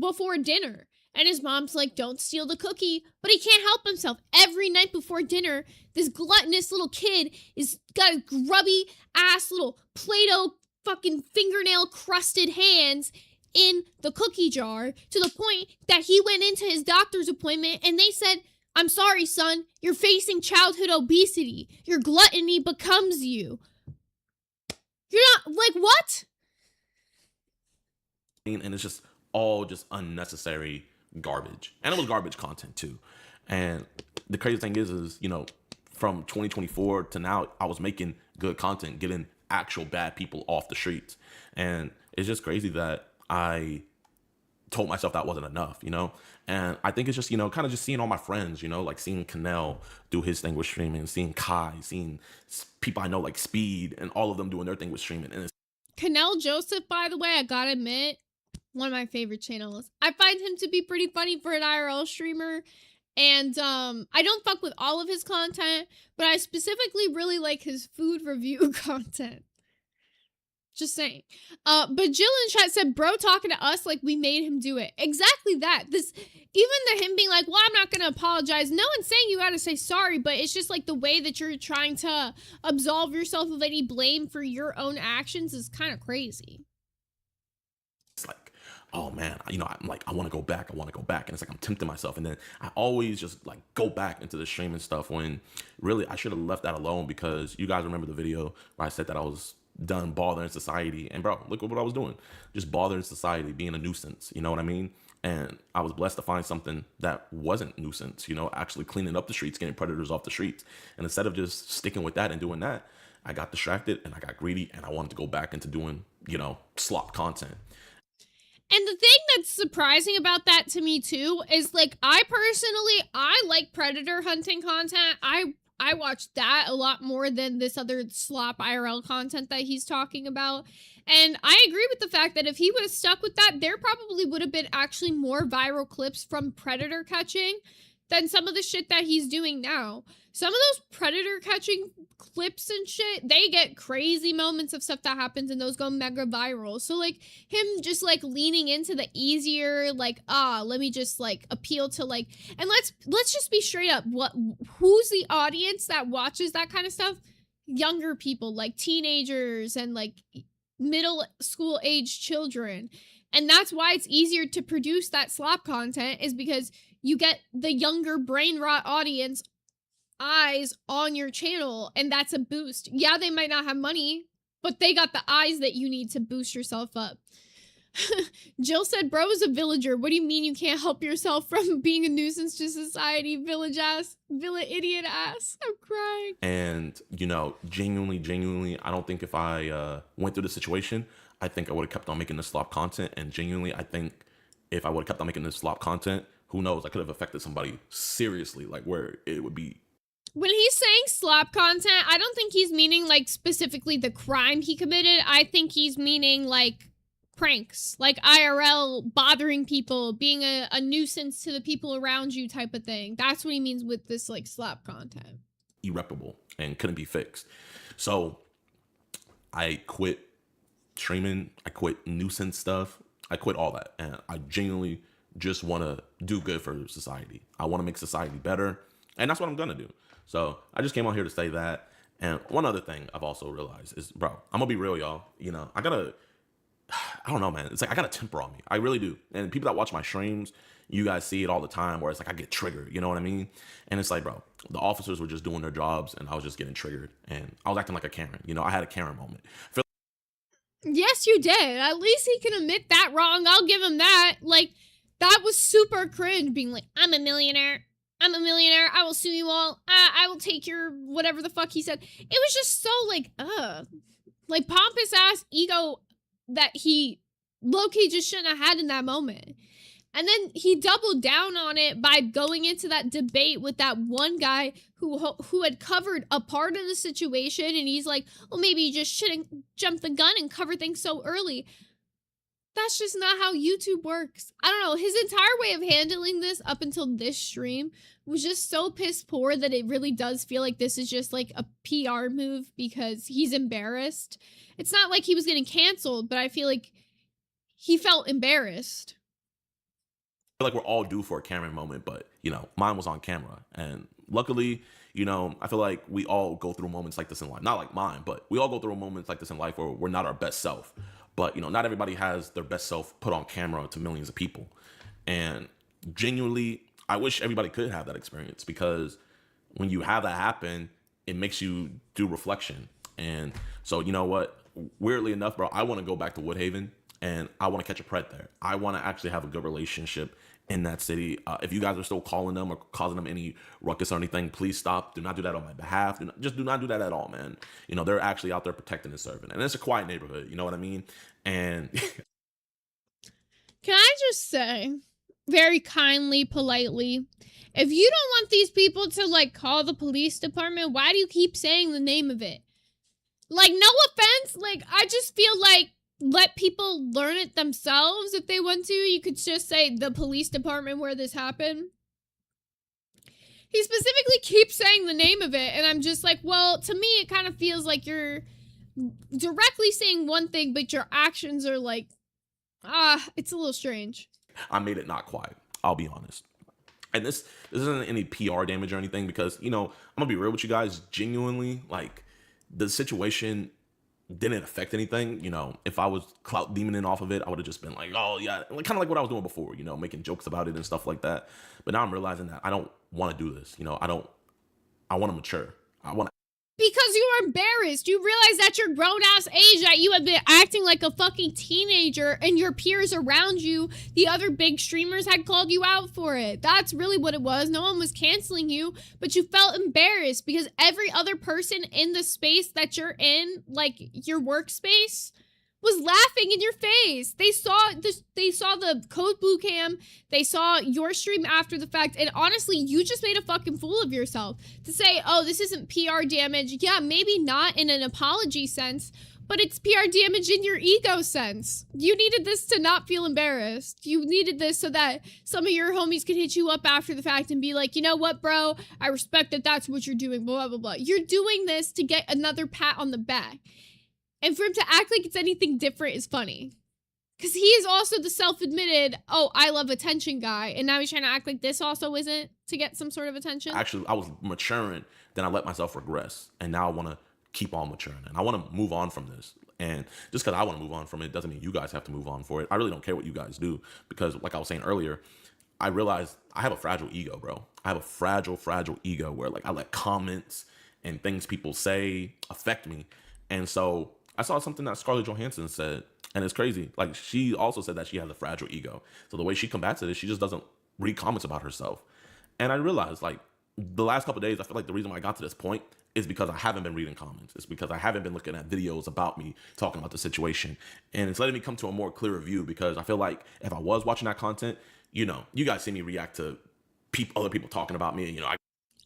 before dinner. And his mom's like, don't steal the cookie. But he can't help himself. Every night before dinner, this gluttonous little kid is got a grubby ass little Play-Doh fucking fingernail crusted hands in the cookie jar to the point that he went into his doctor's appointment and they said, I'm sorry, son, you're facing childhood obesity. Your gluttony becomes you. You're not, like, what? And it's just all just unnecessary garbage. And it was garbage content too. And the crazy thing is, you know, from 2024 to now, I was making good content, getting actual bad people off the streets. And it's just crazy that I told myself that wasn't enough, you know? And I think it's just, you know, kind of just seeing all my friends, you know, like seeing Kanel do his thing with streaming, seeing Kai, seeing people I know like Speed and all of them doing their thing with streaming. And it's Kanel Joseph, by the way, I gotta admit, one of my favorite channels. I find him to be pretty funny for an IRL streamer. And I don't fuck with all of his content, but I specifically really like his food review content. Just saying. But Jill in chat said, bro talking to us like we made him do it. Exactly that. This, even the him being like, well, I'm not gonna apologize. No one's saying you gotta say sorry, but it's just like the way that you're trying to absolve yourself of any blame for your own actions is kind of crazy. It's like, oh man, you know, I'm like, I want to go back. And it's like, I'm tempting myself. And then I always just like go back into the streaming stuff when really I should have left that alone, because you guys remember the video where I said that I was done bothering society. And bro, look at what I was doing. Just bothering society, being a nuisance. You know what I mean? And I was blessed to find something that wasn't nuisance, you know, actually cleaning up the streets, getting predators off the streets. And instead of just sticking with that and doing that, I got distracted and I got greedy and I wanted to go back into doing, you know, slop content. And the thing that's surprising about that to me too is, like, I like predator hunting content. I I watched that a lot more than this other slop IRL content that he's talking about. And I agree with the fact that if he would have stuck with that, there probably would have been actually more viral clips from predator catching than some of the shit that he's doing now. Some of those predator catching clips and shit, they get crazy moments of stuff that happens and those go mega viral. So like him just like leaning into the easier, like, let me just like appeal to like, and let's just be straight up. Who's the audience that watches that kind of stuff? Younger people, like teenagers and like middle school age children. And that's why it's easier to produce that slop content, is because you get the younger brain rot audience eyes on your channel, and that's a boost. Yeah, they might not have money, but they got the eyes that you need to boost yourself up. Jill said, bro is a villager. What do you mean you can't help yourself from being a nuisance to society? Village idiot ass. I'm crying. And, you know, genuinely, I don't think if I went through the situation, I think I would have kept on making this slop content. And genuinely, I think if I would have kept on making this slop content, who knows, I could have affected somebody seriously, like where it would be. When he's saying slop content, I don't think he's meaning like specifically the crime he committed. I think he's meaning like pranks, like IRL, bothering people, being a nuisance to the people around you type of thing. That's what he means with this like slop content. Irreparable and couldn't be fixed. So I quit streaming. I quit nuisance stuff. I quit all that. And I genuinely just want to do good for society. I want to make society better. And that's what I'm going to do. So I just came out here to say that. And one other thing I've also realized is, bro, I'm going to be real, y'all. You know, I don't know, man. It's like I got a temper on me. I really do. And people that watch my streams, you guys see it all the time where it's like I get triggered. You know what I mean? And it's like, bro, the officers were just doing their jobs and I was just getting triggered. And I was acting like a Karen. You know, I had a Karen moment. Yes, you did. At least he can admit that wrong. I'll give him that. Like, that was super cringe, being like, I'm a millionaire. I will sue you all. I will take your whatever the fuck he said. It was just so like pompous ass ego that he low-key just shouldn't have had in that moment. And then he doubled down on it by going into that debate with that one guy who had covered a part of the situation, and he's like, well, maybe you just shouldn't jump the gun and cover things so early. That's just not how YouTube works. I don't know. His entire way of handling this up until this stream was just so piss poor that it really does feel like this is just like a PR move because he's embarrassed. It's not like he was getting canceled, but I feel like he felt embarrassed. I feel like we're all due for a Karen moment, but, you know, mine was on camera. And luckily, you know, I feel like we all go through moments like this in life. Not like mine, but we all go through moments like this in life where we're not our best self. But, you know, not everybody has their best self put on camera to millions of people. And genuinely, I wish everybody could have that experience, because when you have that happen, it makes you do reflection. And so, you know what? Weirdly enough, bro, I want to go back to Woodhaven and I want to catch a pred there. I want to actually have a good relationship in that city. If you guys are still calling them or causing them any ruckus or anything, please stop. Do not do that on my behalf. Do not do that at all, man. You know, they're actually out there protecting and serving. And it's a quiet neighborhood, you know what I mean? And can I just say, very kindly, politely, if you don't want these people to, like, call the police department, why do you keep saying the name of it? Like, no offense, like, I just feel like let people learn it themselves if they want to. You could just say the police department where this happened. He specifically keeps saying the name of it, and I'm just like, well, to me, it kind of feels like you're directly saying one thing, but your actions are like, it's a little strange. I made it not quiet. I'll be honest. And this isn't any PR damage or anything, because, you know, I'm gonna be real with you guys. Genuinely, like, the situation didn't affect anything. You know, if I was clout demoning off of it, I would have just been like, oh yeah, like, kind of like what I was doing before, you know, making jokes about it and stuff like that. But now I'm realizing that I don't want to do this. You know, I want to mature. Because you are embarrassed. You realize that your grown-ass age, that you have been acting like a fucking teenager, and your peers around you, the other big streamers, had called you out for it. That's really what it was. No one was canceling you, but you felt embarrassed because every other person in the space that you're in, like your workspace, was laughing in your face. They saw the code blue cam, they saw your stream after the fact, and honestly, you just made a fucking fool of yourself. To say, oh, this isn't PR damage, yeah, maybe not in an apology sense, but it's PR damage in your ego sense. You needed this to not feel embarrassed. You needed this so that some of your homies could hit you up after the fact and be like, you know what, bro? I respect that that's what you're doing, blah, blah, blah. You're doing this to get another pat on the back. And for him to act like it's anything different is funny. Because he is also the self-admitted, oh, I love attention guy. And now he's trying to act like this also isn't to get some sort of attention. Actually, I was maturing, then I let myself regress. And now I want to keep on maturing. And I want to move on from this. And just because I want to move on from it doesn't mean you guys have to move on for it. I really don't care what you guys do. Because like I was saying earlier, I realized I have a fragile ego, bro. I have a fragile ego where like I let comments and things people say affect me. And so I saw something that Scarlett Johansson said, and it's crazy. Like, she also said that she has a fragile ego. So the way she combats it is she just doesn't read comments about herself. And I realized, like, the last couple of days, I feel like the reason why I got to this point is because I haven't been reading comments. It's because I haven't been looking at videos about me talking about the situation. And it's letting me come to a more clearer view, because I feel like if I was watching that content, you know, you guys see me react to other people talking about me, and, you know,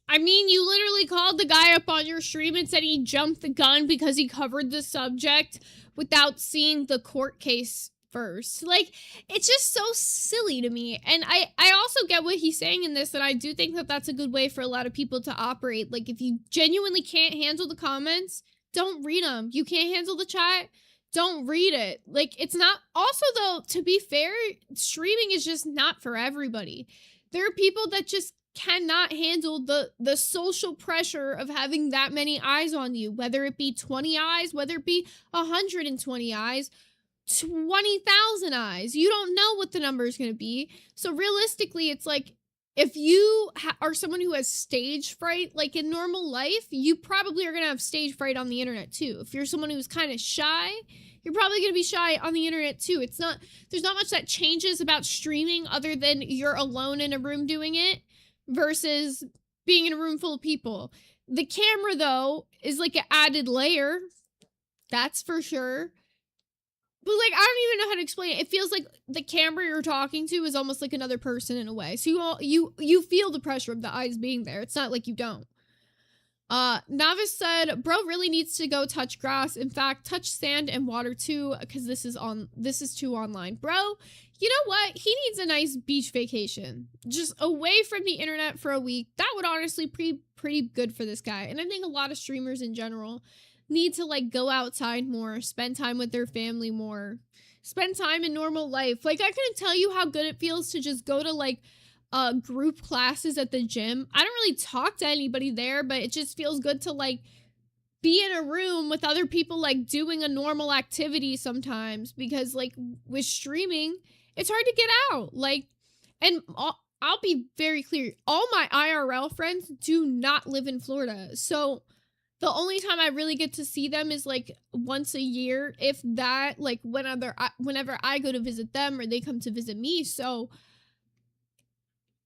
I mean, you literally called the guy up on your stream and said he jumped the gun because he covered the subject without seeing the court case first. Like, it's just so silly to me. And I also get what he's saying in this, and I do think that that's a good way for a lot of people to operate. Like, if you genuinely can't handle the comments, don't read them. You can't handle the chat, don't read it. Like, it's not... Also, though, to be fair, streaming is just not for everybody. There are people that just cannot handle the social pressure of having that many eyes on you, whether it be 20 eyes, whether it be 120 eyes, 20,000 eyes. You don't know what the number is going to be. So realistically, it's like, if you are someone who has stage fright, like in normal life, you probably are going to have stage fright on the internet too. If you're someone who's kind of shy, you're probably going to be shy on the internet too. There's not much that changes about streaming other than you're alone in a room doing it versus being in a room full of people. The camera, though, is like an added layer. That's for sure. But, like, I don't even know how to explain it. It feels like the camera you're talking to is almost like another person in a way. So you feel the pressure of the eyes being there. It's not like you don't. Navis said, bro really needs to go touch grass. In fact, touch sand and water too, because this is too online. Bro, you know what? He needs a nice beach vacation. Just away from the internet for a week. That would honestly be pretty good for this guy. And I think a lot of streamers in general need to, like, go outside more, spend time with their family more, spend time in normal life. Like, I couldn't tell you how good it feels to just go to, like, group classes at the gym. I don't really talk to anybody there, but it just feels good to, like, be in a room with other people, like, doing a normal activity sometimes, because, like, with streaming, it's hard to get out. Like, and I'll be very clear, all my IRL friends do not live in Florida, so the only time I really get to see them is, like, once a year, if that, like, whenever I go to visit them or they come to visit me. So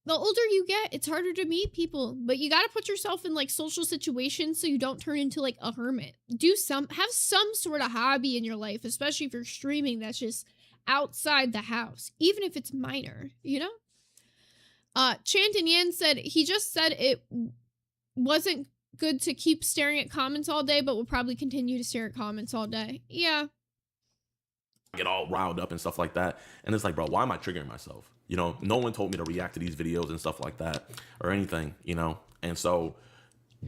the older you get, it's harder to meet people, but you got to put yourself in, like, social situations so you don't turn into, like, a hermit. Have some sort of hobby in your life, especially if you're streaming that's just outside the house, even if it's minor, you know? Chanton Yan said, he just said it wasn't good to keep staring at comments all day, but will probably continue to stare at comments all day. Yeah. Get all riled up and stuff like that. And it's like, bro, why am I triggering myself? You know, no one told me to react to these videos and stuff like that or anything, you know? And so,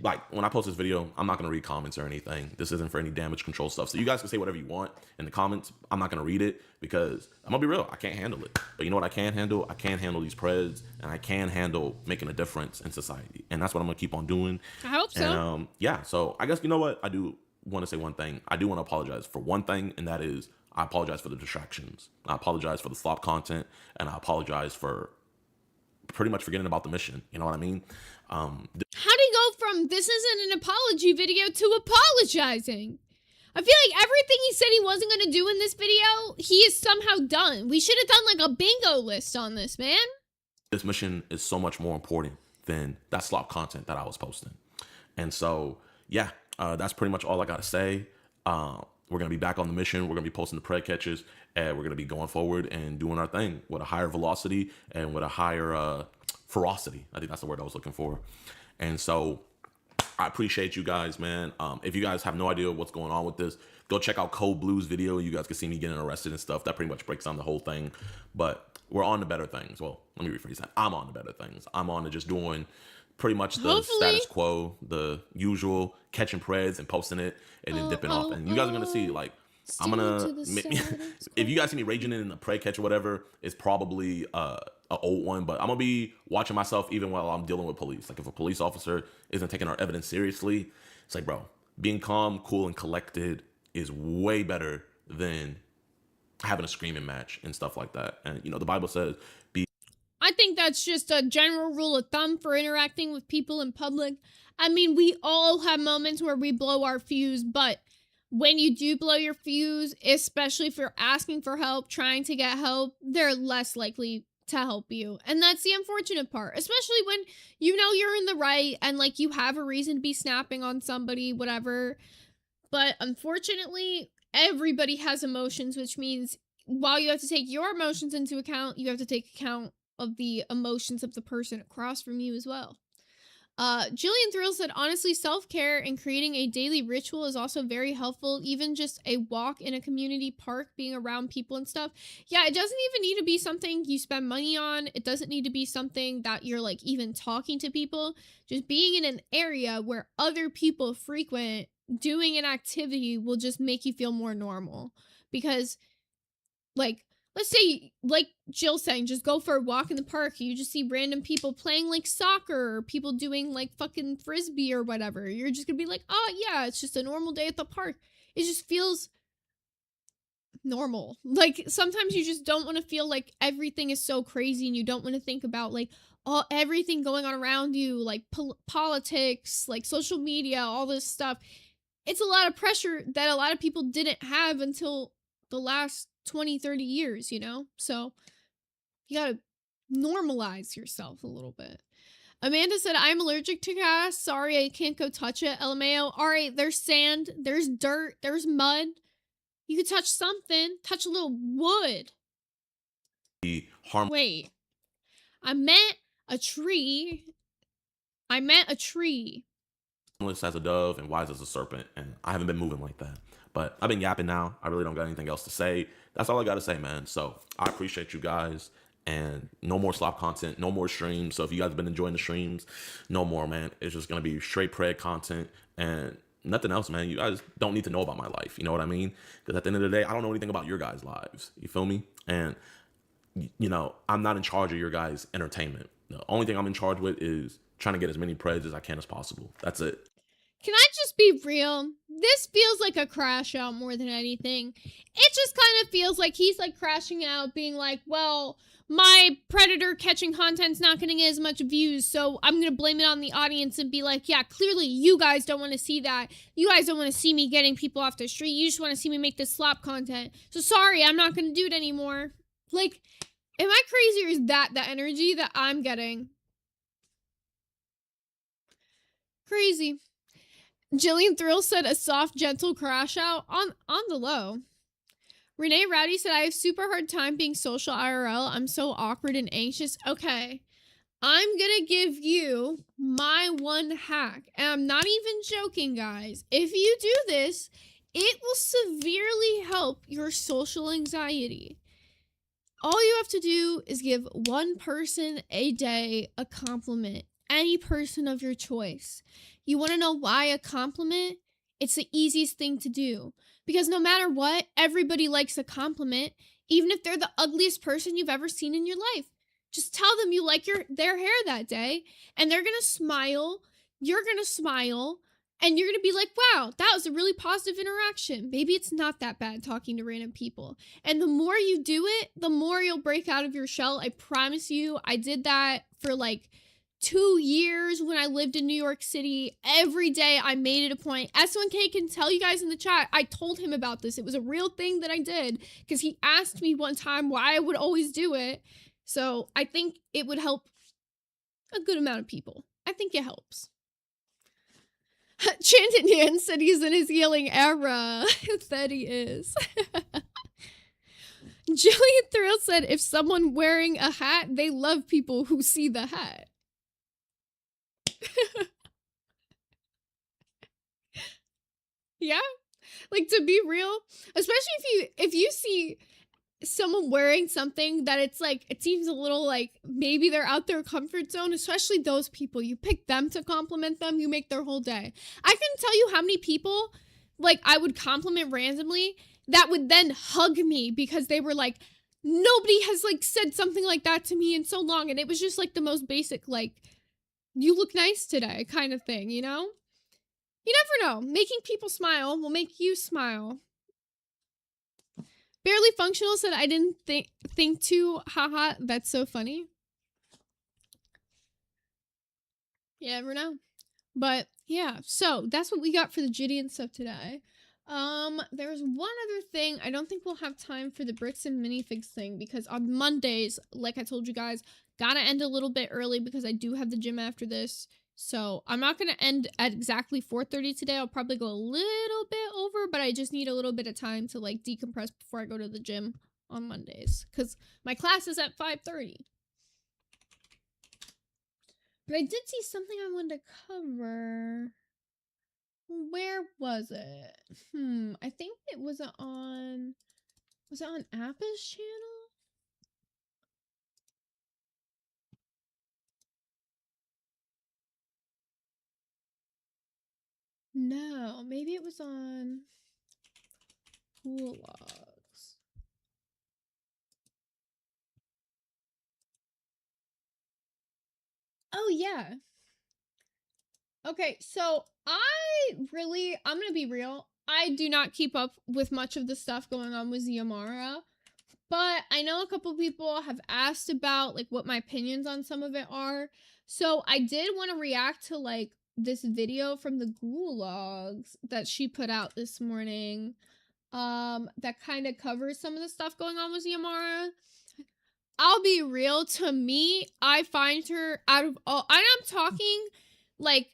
like, when I post this video, I'm not going to read comments or anything. This isn't for any damage control stuff. So you guys can say whatever you want in the comments. I'm not going to read it because I'm going to be real. I can't handle it. But you know what I can handle? I can handle these preds, and I can handle making a difference in society. And that's what I'm going to keep on doing. I hope so. And, yeah, so I guess, you know what? I do want to say one thing. I do want to apologize for one thing, and that is I apologize for the distractions. I apologize for the slop content, and I apologize for pretty much forgetting about the mission. You know what I mean? How do you go from this isn't an apology video to apologizing? I feel like everything he said he wasn't going to do in this video, he is somehow done. We should have done, like, a bingo list on this, man. This mission is so much more important than that slop content that I was posting. And so, yeah, that's pretty much all I got to say. we're going to be back on the mission. We're going to be posting the prayer catches, and we're going to be going forward and doing our thing with a higher velocity and with a higher ferocity. I think that's the word I was looking for. And so I appreciate you guys, man. If you guys have no idea what's going on with this, go check out Code Blue's video. You guys can see me getting arrested and stuff. That pretty much breaks down the whole thing. But we're on to better things. Well, let me rephrase that. I'm on to better things. I'm on to just doing pretty much the status quo, the usual, catching preds and posting it and then dipping off. And you guys are going to see, like, I'm going to, if you guys see me raging in a pred catch or whatever, it's probably an old one, but I'm going to be watching myself even while I'm dealing with police. Like, if a police officer isn't taking our evidence seriously, it's like, bro, being calm, cool, and collected is way better than having a screaming match and stuff like that. And, you know, the Bible says, I think that's just a general rule of thumb for interacting with people in public. I mean, we all have moments where we blow our fuse, but when you do blow your fuse, especially if you're asking for help, trying to get help, they're less likely to help you. And that's the unfortunate part, especially when you know you're in the right and like you have a reason to be snapping on somebody, whatever. But unfortunately, everybody has emotions, which means while you have to take your emotions into account, you have to take account of the emotions of the person across from you as well. Jillian Thrill said, honestly, self-care and creating a daily ritual is also very helpful. Even just a walk in a community park, being around people and stuff. Yeah, it doesn't even need to be something you spend money on. It doesn't need to be something that you're like even talking to people. Just being in an area where other people frequent, doing an activity will just make you feel more normal. Because, like, let's say, like Jill saying, just go for a walk in the park. You just see random people playing like soccer or people doing like fucking frisbee or whatever. You're just gonna be like, oh yeah, it's just a normal day at the park. It just feels normal. Like sometimes you just don't want to feel like everything is so crazy and you don't want to think about like everything going on around you, like politics, like social media, all this stuff. It's a lot of pressure that a lot of people didn't have until the last 20, 30 years, you know? So you gotta normalize yourself a little bit. Amanda said, I'm allergic to grass. Sorry, I can't go touch it. LMAO. All right, there's sand, there's dirt, there's mud. You could touch something. Touch a little wood. Wait. I meant a tree. Harmless as a dove and wise as a serpent, and I haven't been moving like that. But I've been yapping now. I really don't got anything else to say. That's all I got to say, man. So I appreciate you guys, and no more slop content, no more streams. So if you guys have been enjoying the streams, no more, man. It's just going to be straight pred content and nothing else, man. You guys don't need to know about my life. You know what I mean? Because at the end of the day, I don't know anything about your guys' lives. You feel me? And, you know, I'm not in charge of your guys' entertainment. The only thing I'm in charge with is trying to get as many preds as I can as possible. That's it. Can I just be real? This feels like a crash out more than anything. It just kind of feels like he's like crashing out, being like, well, my predator catching content's not getting as much views, so I'm going to blame it on the audience and be like, yeah, clearly you guys don't want to see that. You guys don't want to see me getting people off the street. You just want to see me make this slop content. So sorry, I'm not going to do it anymore. Like, am I crazy or is that the energy that I'm getting? Crazy. Jillian Thrill said a soft, gentle crash out on the low. Renee Rowdy said, I have super hard time being social IRL. I'm so awkward and anxious. Okay, I'm gonna give you my one hack. And I'm not even joking, guys. If you do this, it will severely help your social anxiety. All you have to do is give one person a day a compliment. Any person of your choice. You want to know why a compliment? It's the easiest thing to do. Because no matter what, everybody likes a compliment, even if they're the ugliest person you've ever seen in your life. Just tell them you like their hair that day, and they're going to smile, you're going to smile, and you're going to be like, wow, that was a really positive interaction. Maybe it's not that bad talking to random people. And the more you do it, the more you'll break out of your shell. I promise you, I did that for like 2 years when I lived in New York City. Every day I made it a point. S1K can tell you guys in the chat, I told him about this. It was a real thing that I did because he asked me one time why I would always do it. So I think it would help a good amount of people. I think it helps. Chanted Yan said he's in his healing era. That he is. Jillian Thrill said if someone wearing a hat, they love people who see the hat. Yeah? Like, to be real, especially if you see someone wearing something that it's like, it seems a little like maybe they're out their comfort zone, especially those people. You pick them to compliment them, you make their whole day. I couldn't tell you how many people, like, I would compliment randomly that would then hug me because they were like, nobody has, like, said something like that to me in so long. And it was just, like, the most basic, like, you look nice today kind of thing, you know? You never know. Making people smile will make you smile. Barely Functional said, I didn't think too. Haha, that's so funny. You never know. But yeah, so that's what we got for the Jitty and stuff today. There's one other thing. I don't think we'll have time for the bricks and minifigs thing because on Mondays, like I told you guys, gotta end a little bit early because I do have the gym after this. So I'm not gonna end at exactly 4:30 today. I'll probably go a little bit over, but I just need a little bit of time to like decompress before I go to the gym on Mondays because my class is at 5:30. But I did see something I wanted to cover. Where was it? I think it was on Appa's channel? No, maybe it was on Cool Logs. Oh, yeah. Okay, so I'm gonna be real. I do not keep up with much of the stuff going on with Xiomara, but I know a couple people have asked about like what my opinions on some of it are. So I did want to react to like this video from the Gulags that she put out this morning. That kind of covers some of the stuff going on with Xiomara. I'll be real, to me, I find her out of all, I'm talking like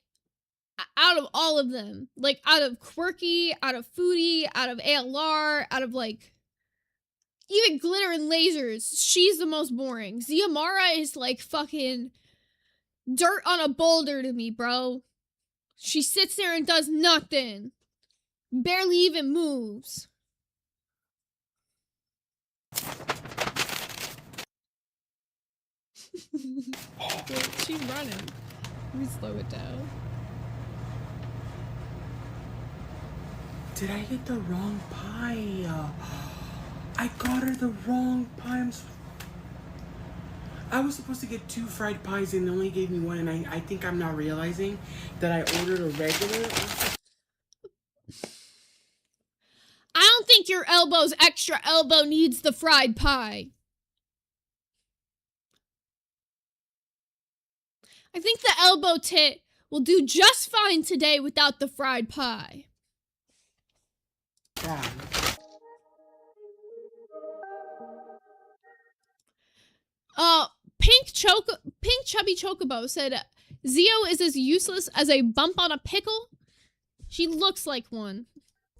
out of all of them, like out of Quirky, out of Foodie, out of ALR, out of like even Glitter and Lasers, she's the most boring. Xiomara is like fucking dirt on a boulder to me, bro. She sits there and does nothing. Barely even moves. She's running. Let me slow it down. Did I get the wrong pie? I got her the wrong pie. I was supposed to get 2 fried pies and they only gave me 1, and I think I'm not realizing that I ordered a regular. I don't think your elbow's extra elbow needs the fried pie. I think the elbow tit will do just fine today without the fried pie. Yeah. Pink Chubby Chocobo said, Zio is as useless as a bump on a pickle. She looks like one.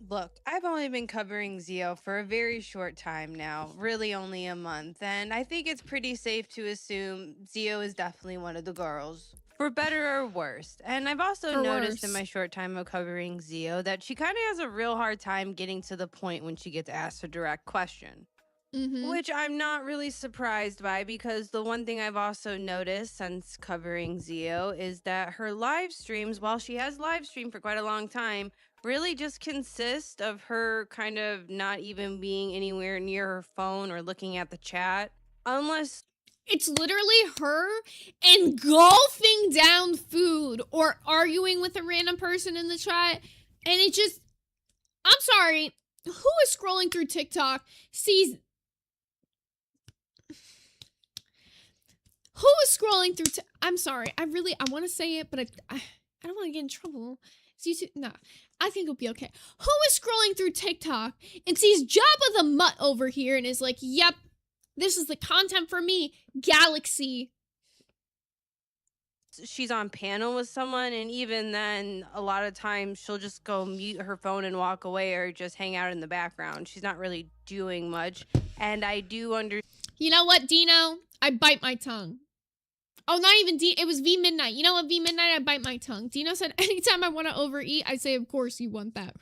Look, I've only been covering Zio for a very short time now, really only a month, and I think it's pretty safe to assume Zio is definitely one of the girls, for better or worse. And I've also noticed in my short time of covering Zio that she kind of has a real hard time getting to the point when she gets asked a direct question. Which I'm not really surprised by, because the one thing I've also noticed since covering Zio is that her live streams, while she has live streamed for quite a long time, really just consist of her kind of not even being anywhere near her phone or looking at the chat, unless it's literally her engulfing down food or arguing with a random person in the chat, and it just, I'm sorry, who is scrolling through TikTok sees, who is scrolling through, I'm sorry, I want to say it, but I don't want to get in trouble. Nah, I think it'll be okay. Who is scrolling through TikTok and sees Jabba the Mutt over here and is like, yep, this is the content for me, Galaxy. she's on panel with someone, and even then, a lot of times she'll just go mute her phone and walk away or just hang out in the background. She's not really doing much. And I do understand. You know what, Dino? I bite my tongue. Oh, not even it was V Midnight. You know what, V Midnight? I bite my tongue. Dino said, anytime I want to overeat, I say, of course you want that.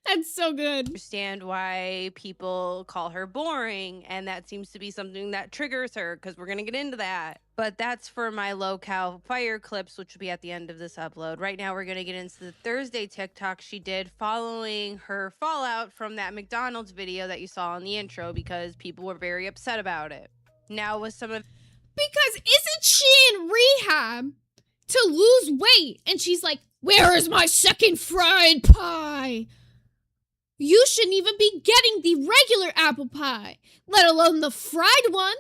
That's so good. Understand why people call her boring, and that seems to be something that triggers her, because we're going to get into that. But that's for my low-cal fire clips, which will be at the end of this upload. Right now, we're going to get into the Thursday TikTok she did following her fallout from that McDonald's video that you saw in the intro, because people were very upset about it. Now with some of... Because isn't she in rehab to lose weight? And she's like, where is my second fried pie? You shouldn't even be getting the regular apple pie, let alone the fried one.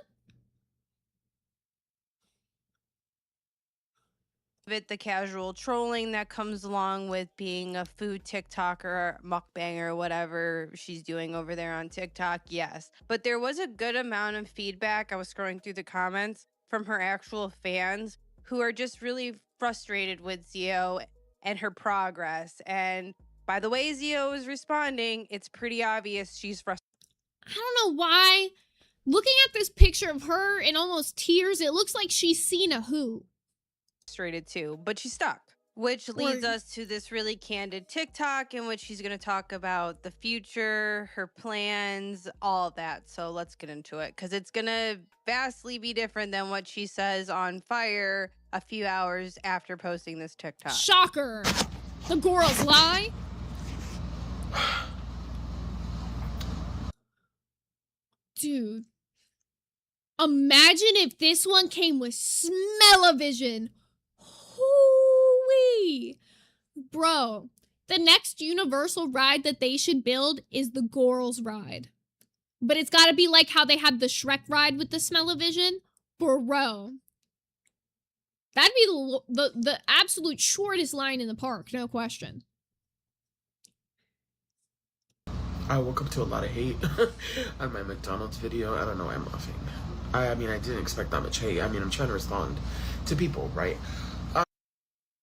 The casual trolling that comes along with being a food TikToker, mukbanger, whatever she's doing over there on TikTok, yes. But there was a good amount of feedback. I was scrolling through the comments from her actual fans who are just really frustrated with Zio and her progress. And by the way Zio is responding, it's pretty obvious she's frustrated. I don't know why. Looking at this picture of her in almost tears, it looks like she's seen a who. Frustrated too, but she's stuck. Which leads us to this really candid TikTok in which she's going to talk about the future, her plans, all of that. So let's get into it, because it's going to vastly be different than what she says on Fire a few hours after posting this TikTok. Shocker! The girls lie? Dude. Imagine if this one came with smell-o-vision. Hoo-wee! Bro, the next universal ride that they should build is the Gorals ride. But it's gotta be like how they had the Shrek ride with the smell-o-vision. Bro. That'd be the absolute shortest line in the park, no question. I woke up to a lot of hate on my McDonald's video. I don't know why I'm laughing. I mean, I didn't expect that much hate. I mean, I'm trying to respond to people, right?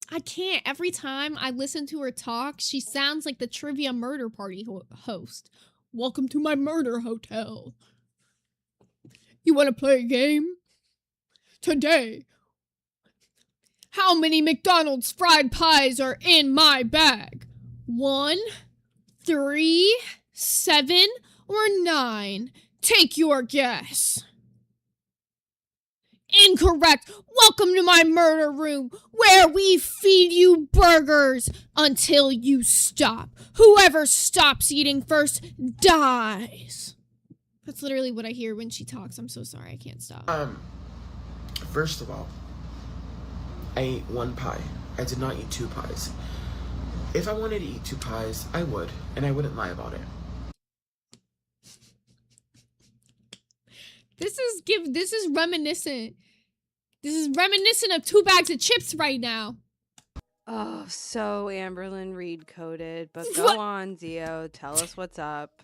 I can't. Every time I listen to her talk, she sounds like the Trivia Murder Party host. Welcome to my murder hotel. You want to play a game? Today. How many McDonald's fried pies are in my bag? 1, 3, 7, or 9? Take your guess. Incorrect. Welcome to my murder room, where we feed you burgers until you stop. Whoever stops eating first dies. That's literally what I hear when she talks. I'm so sorry, I can't stop. First of all, I ate 1 pie. I did not eat 2 pies. If I wanted to eat 2 pies, I would, and I wouldn't lie about it. This is reminiscent. This is reminiscent of 2 bags of chips right now. Oh, so Amberlyn Reed coded, but go What? on, Zio. Tell us what's up.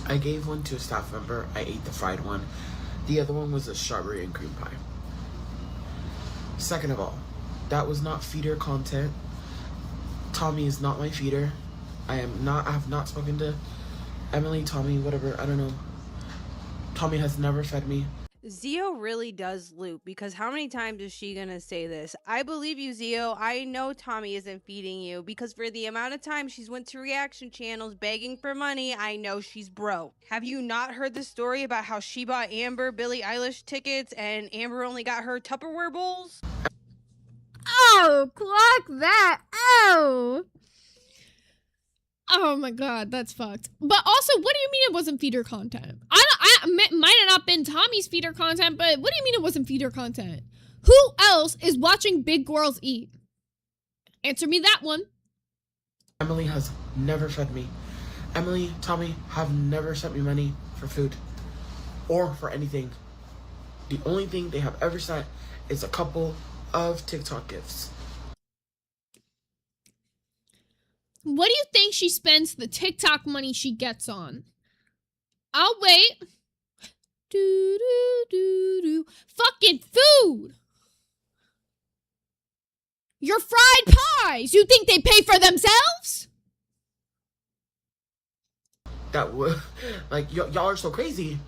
I gave 1 to a staff member. I ate the fried one. The other one was a strawberry and cream pie. Second of all, that was not feeder content. Tommy is not my feeder. I have not spoken to Emily, Tommy, whatever, I don't know. Tommy has never fed me. Zio really does loop, because how many times is she gonna say this? I believe you, Zio. I know Tommy isn't feeding you, because for the amount of time she's went to reaction channels begging for money, I know she's broke. Have you not heard the story about how she bought Amber Billie Eilish tickets and Amber only got her Tupperware bowls? Oh, clock that. Oh. Oh my god, that's fucked. But also, what do you mean it wasn't feeder content? Might have not been Tommy's feeder content, but what do you mean it wasn't feeder content? Who else is watching big girls eat? Answer me that one. Emily has never fed me. Emily, Tommy have never sent me money for food or for anything. The only thing they have ever sent is a couple of TikTok gifts. What do you think she spends the TikTok money she gets on? I'll wait. Do do do do. Fucking food. Your fried pies! You think they pay for themselves? That would, like, y'all are so crazy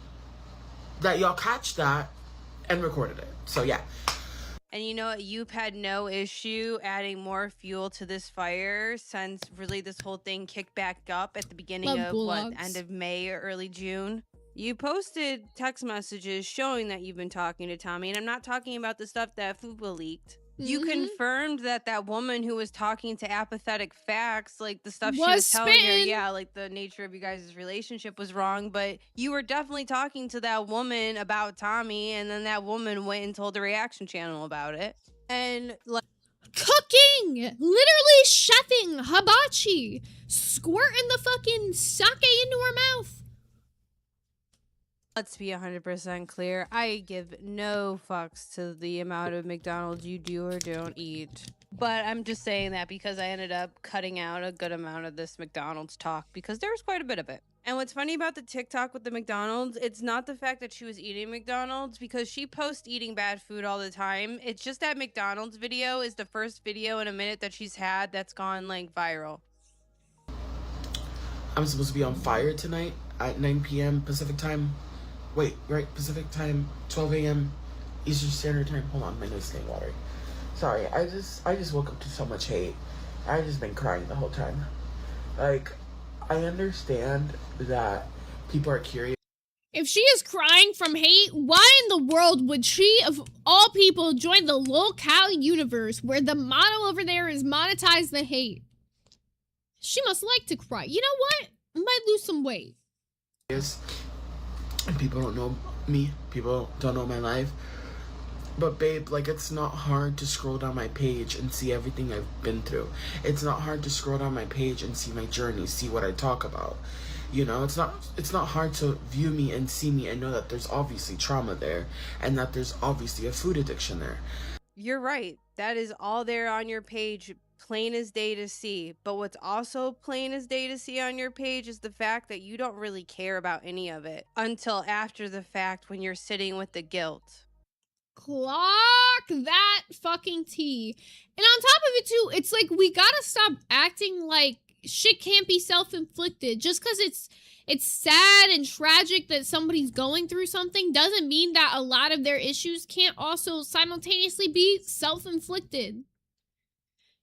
that y'all catch that and recorded it. So yeah. And you know what? You've had no issue adding more fuel to this fire since really this whole thing kicked back up at the beginning Love of gulags. end of May or early June. You posted text messages showing that you've been talking to Tommy, and I'm not talking about the stuff that Fupa leaked. You confirmed that that woman who was talking to apathetic facts, like the stuff she was telling her, spittin'. yeah, like the nature of you guys' relationship was wrong, but you were definitely talking to that woman about Tommy, and then that woman went and told the reaction channel about it. And like, Cooking! Literally chefing hibachi! Squirting the fucking sake into her mouth. let's be 100% clear. I give no fucks to the amount of McDonald's you do or don't eat. But I'm just saying that because I ended up cutting out a good amount of this McDonald's talk because there was quite a bit of it. And what's funny about the TikTok with the McDonald's, it's not the fact that she was eating McDonald's because she posts eating bad food all the time. It's just that McDonald's video is the first video in a minute that she's had that's gone like viral. I'm supposed to be on fire tonight at 9 p.m. Pacific time. Wait, right? Pacific time, 12 a.m. Eastern Standard Time. Hold on, my nose getting watery. Sorry, I just woke up to so much hate. I just been crying the whole time. Like, I understand that people are curious. If she is crying from hate, why in the world would she, of all people, join the lol-cow universe where the motto over there is monetize the hate? She must like to cry. You know what? I might lose some weight. And people don't know me. People don't know my life. But babe, like, it's not hard to scroll down my page and see everything I've been through. It's not hard to scroll down my page and see my journey, see what I talk about. You know, it's not hard to view me and see me and know that there's obviously trauma there and that there's obviously a food addiction there. You're right. That is all there on your page, plain as day to see. But what's also plain as day to see on your page is the fact that you don't really care about any of it until after the fact when you're sitting with the guilt. Clock that fucking tea. And on top of it too, it's like we gotta stop acting like shit can't be self-inflicted. Just because it's sad and tragic that somebody's going through something doesn't mean that a lot of their issues can't also simultaneously be self-inflicted.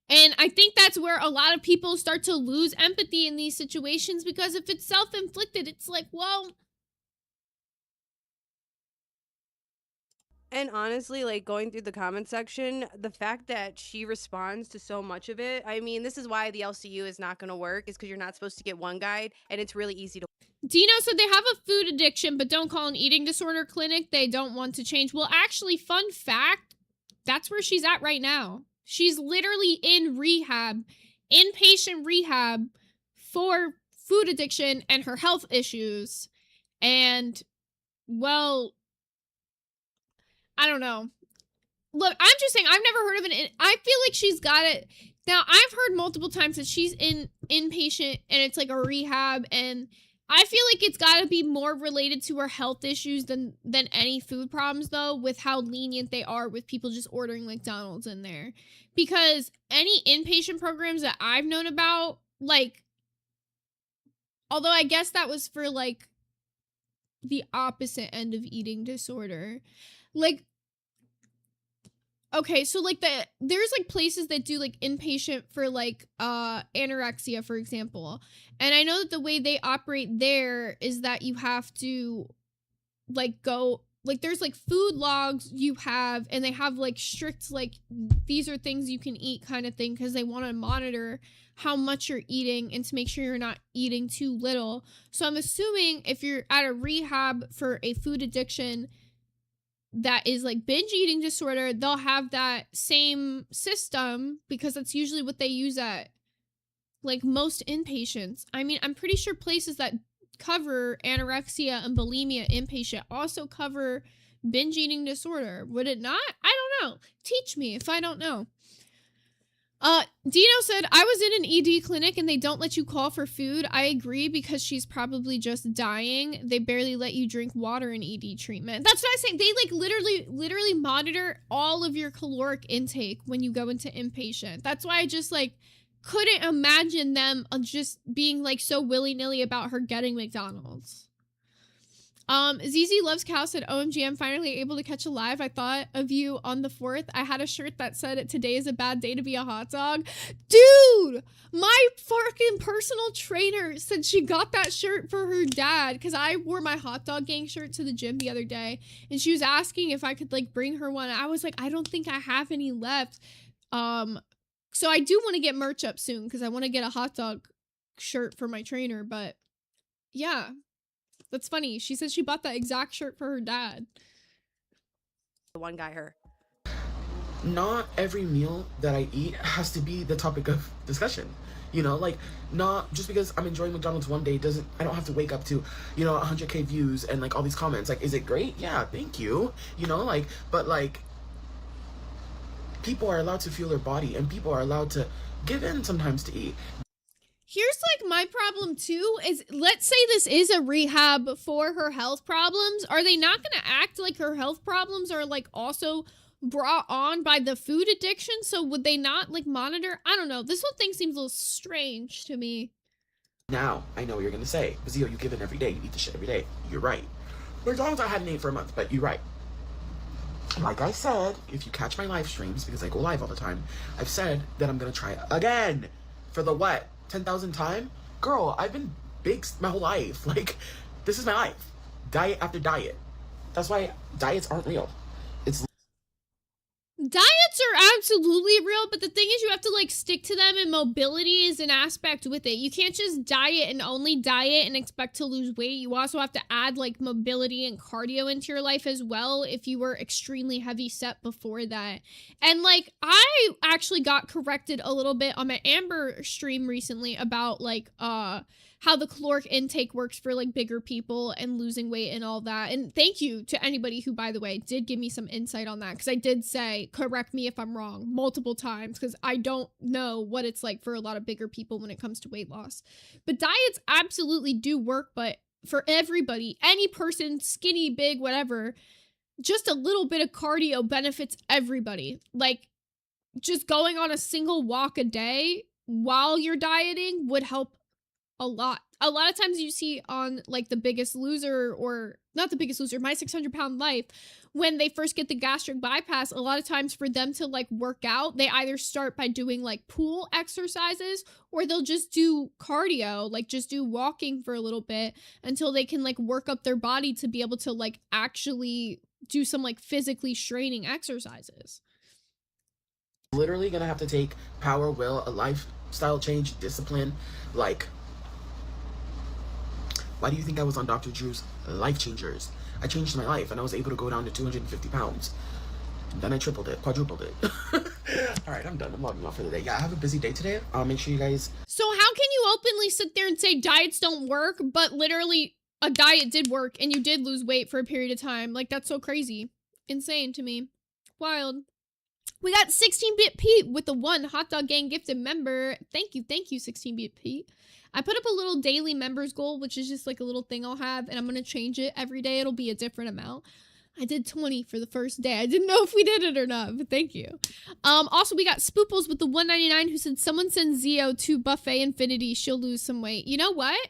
And I think that's where a lot of people start to lose empathy in these situations, because if it's self-inflicted, it's like, well... And honestly, like, going through the comment section, the fact that she responds to so much of it, I mean, this is why the LCU is not going to work, is because you're not supposed to get one guide, and it's really easy to... Dino said they have a food addiction, but don't call an eating disorder clinic. They don't want to change. Well, actually, fun fact, that's where she's at right now. She's literally in rehab, inpatient rehab for food addiction and her health issues. And, well... I don't know. Look, I'm just saying, I've never heard of I feel like she's got it. Now, I've heard multiple times that she's inpatient and it's like a rehab, and I feel like it's got to be more related to her health issues than any food problems, though, with how lenient they are with people just ordering McDonald's in there. Because any inpatient programs that I've known about, like, although I guess that was for, like, the opposite end of eating disorder. Like, okay, so, like, there's, like, places that do, like, inpatient for, like, anorexia, for example. And I know that the way they operate there is that you have to, like, go, like, there's, like, food logs you have, and they have, like, strict, like, these are things you can eat kind of thing, because they want to monitor how much you're eating and to make sure you're not eating too little. So I'm assuming if you're at a rehab for a food addiction that is like binge eating disorder, they'll have that same system, because that's usually what they use at like most inpatients. I mean, I'm pretty sure places that cover anorexia and bulimia inpatient also cover binge eating disorder. Would it not? I don't know. Teach me if I don't know. Dino said, I was in an ED clinic and they don't let you call for food. I agree because she's probably just dying. They barely let you drink water in ED treatment. That's what I say. They like literally monitor all of your caloric intake when you go into inpatient. That's why I just like couldn't imagine them just being like so willy-nilly about her getting McDonald's. ZZ Loves Cow said, OMG, I'm finally able to catch a live. I thought of you on the 4th. I had a shirt that said, today is a bad day to be a hot dog. Dude, my fucking personal trainer said she got that shirt for her dad because I wore my hot dog gang shirt to the gym the other day and she was asking if I could like bring her one. I was like, I don't think I have any left. So I do want to get merch up soon because I want to get a hot dog shirt for my trainer, but yeah. That's funny. She said she bought that exact shirt for her dad. The one guy, her. Not every meal that I eat has to be the topic of discussion. You know, like, not just because I'm enjoying McDonald's one day I don't have to wake up to, 100K views and like all these comments. Like, is it great? Yeah, thank you. Like, but like, people are allowed to feel their body and people are allowed to give in sometimes to eat. Here's like my problem too is, let's say this is a rehab for her health problems. Are they not going to act like her health problems are like also brought on by the food addiction? So would they not like monitor? I don't know. This whole thing seems a little strange to me. Now, I know what you're going to say. Zio, you give in every day. You eat the shit every day. You're right. McDonald's I hadn't ate for a month, but you're right. Like I said, if you catch my live streams, because I go live all the time, I've said that I'm going to try again for the what? 10,000th time? Girl, I've been big my whole life. Like, this is my life. Diet after diet. That's why diets aren't real. Diets are absolutely real, but the thing is you have to like stick to them, and mobility is an aspect with it. You can't just diet and only diet and expect to lose weight. You also have to add like mobility and cardio into your life as well if you were extremely heavy set before that. And like, I actually got corrected a little bit on my Amber stream recently about like how the caloric intake works for like bigger people and losing weight and all that. And thank you to anybody who, by the way, did give me some insight on that, because I did say, correct me if I'm wrong, multiple times, because I don't know what it's like for a lot of bigger people when it comes to weight loss. But diets absolutely do work, but for everybody, any person, skinny, big, whatever, just a little bit of cardio benefits everybody. Like, just going on a single walk a day while you're dieting would help a lot. A lot of times you see on like The Biggest Loser, or not The Biggest Loser, My 600-Pound Life, when they first get the gastric bypass, a lot of times for them to like work out, they either start by doing like pool exercises, or they'll just do cardio, like just do walking for a little bit until they can like work up their body to be able to like actually do some like physically straining exercises. Literally gonna have to take power, will, a lifestyle change, discipline. Like, why do you think I was on Dr. Drew's Life Changers? I changed my life and I was able to go down to 250 pounds. And then I tripled it, quadrupled it. All right, I'm done. I'm logging off for the day. Yeah, I have a busy day today. I'll make sure you guys... So how can you openly sit there and say diets don't work, but literally a diet did work and you did lose weight for a period of time? Like, that's so crazy. Insane to me. Wild. We got 16-Bit Pete with the 1 Hot Dog Gang gifted member. Thank you, 16-Bit Pete. I put up a little daily members goal, which is just like a little thing I'll have, and I'm going to change it every day. It'll be a different amount. I did 20 for the first day. I didn't know if we did it or not, but thank you. Also, we got Spooples with the 199 who said, someone send Zio to Buffet Infinity. She'll lose some weight. You know what?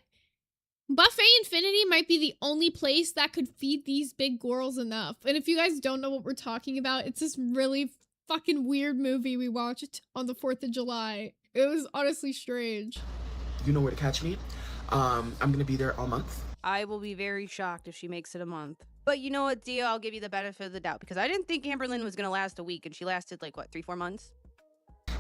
Buffet Infinity might be the only place that could feed these big girls enough. And if you guys don't know what we're talking about, it's this really fucking weird movie we watched on the 4th of July. It was honestly strange. You know where to catch me. I'm gonna be there all month. I will be very shocked if she makes it a month. But you know what, Dio? I'll give you the benefit of the doubt, because I didn't think Amberlynn was going to last a week, and she lasted like, what, 3-4 months?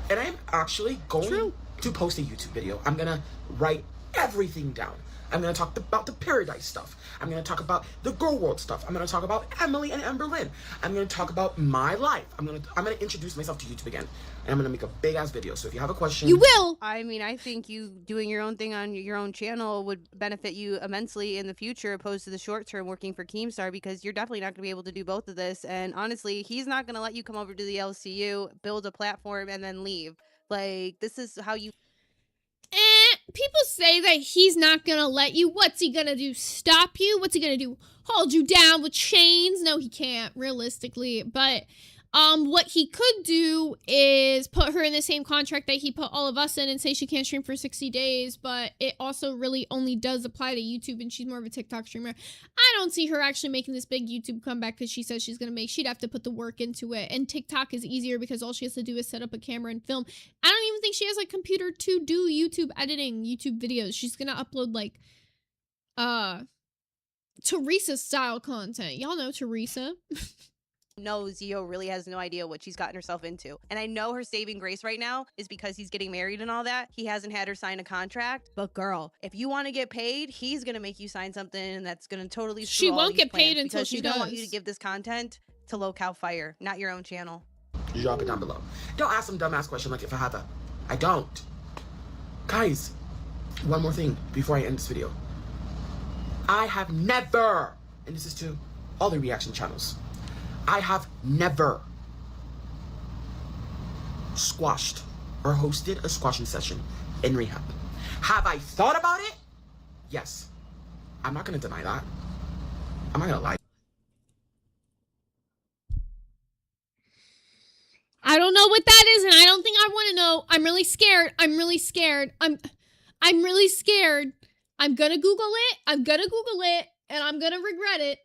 And I'm actually going to post a YouTube video. I'm gonna write everything down. I'm gonna talk about the Paradise stuff. I'm gonna talk about the Girl World stuff. I'm gonna talk about Emily and Amberlynn. I'm gonna talk about my life. I'm gonna introduce myself to YouTube again. And I'm gonna make a big ass video. So if you have a question, you will. I mean, I think you doing your own thing on your own channel would benefit you immensely in the future, opposed to the short term working for Keemstar, because you're definitely not gonna be able to do both of this. And honestly, he's not gonna let you come over to the LCU, build a platform, and then leave. Like, this is how you People say that he's not gonna let you. What's he gonna do? Stop you? What's he gonna do? Hold you down with chains? No, he can't, realistically. But what he could do is put her in the same contract that he put all of us in and say she can't stream for 60 days, but it also really only does apply to YouTube, and she's more of a TikTok streamer. I don't see her actually making this big YouTube comeback because she says she's gonna make. She'd have to put the work into it, and TikTok is easier because all she has to do is set up a camera and film. I don't even think she has a computer to do YouTube editing, YouTube videos. She's gonna upload like Teresa style content. Y'all know Teresa. know Zio really has no idea what she's gotten herself into. And I know her saving grace right now is because he's getting married and all that. He hasn't had her sign a contract. But girl, if you want to get paid, he's going to make you sign something that's going to totally screw She all won't these get paid plans until because she she's going to want does. you to give this content to Local Fire, not your own channel. Drop it down below. Don't ask some dumbass question like if I have a. I don't. Guys, one more thing before I end this video. I have never, and this is to all the reaction channels, I have never squashed or hosted a squashing session in rehab. Have I thought about it? Yes. I'm not gonna deny that. I'm not gonna lie. I don't know what that is, and I don't think I want to know. I'm really scared. I'm really scared. I'm really scared. I'm gonna Google it. I'm gonna Google it, and I'm gonna regret it.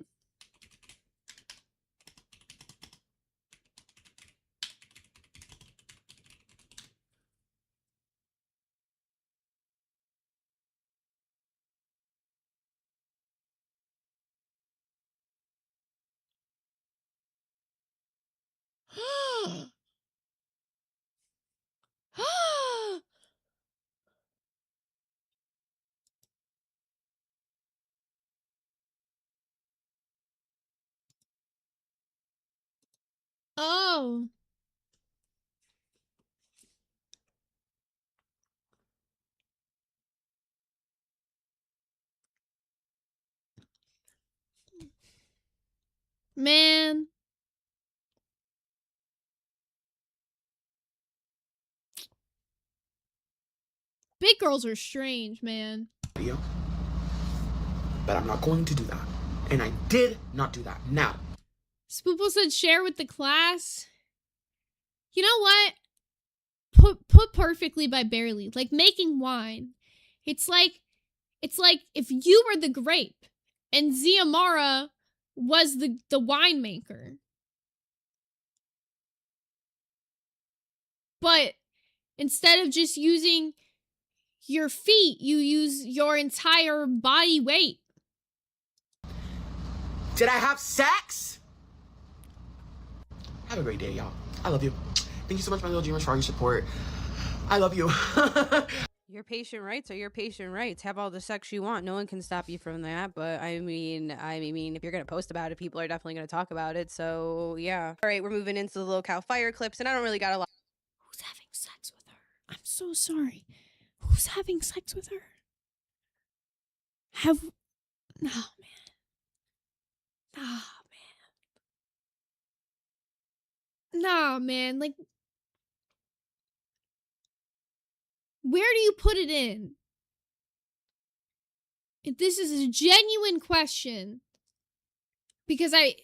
Oh. Man. Big girls are strange, man. Video. But I'm not going to do that. And I did not do that. Now. Spoople said share with the class. You know what? Put perfectly by Barely. Like making wine. It's like if you were the grape and Ziamara was the winemaker. But instead of just using your feet, you use your entire body weight. Did I have sex? Have a great day, y'all. I love you. Thank you so much, my little dreamers, for all your support. I love you. Your patient rights are your patient rights. Have all the sex you want. No one can stop you from that. But I mean, if you're going to post about it, people are definitely going to talk about it. So yeah. All right, we're moving into the Local Fire clips, and I don't really got a lot. Who's having sex with her? I'm so sorry. Who's having sex with her? No, man. Nah, man. Nah, man. Like, where do you put it in? If this is a genuine question, because I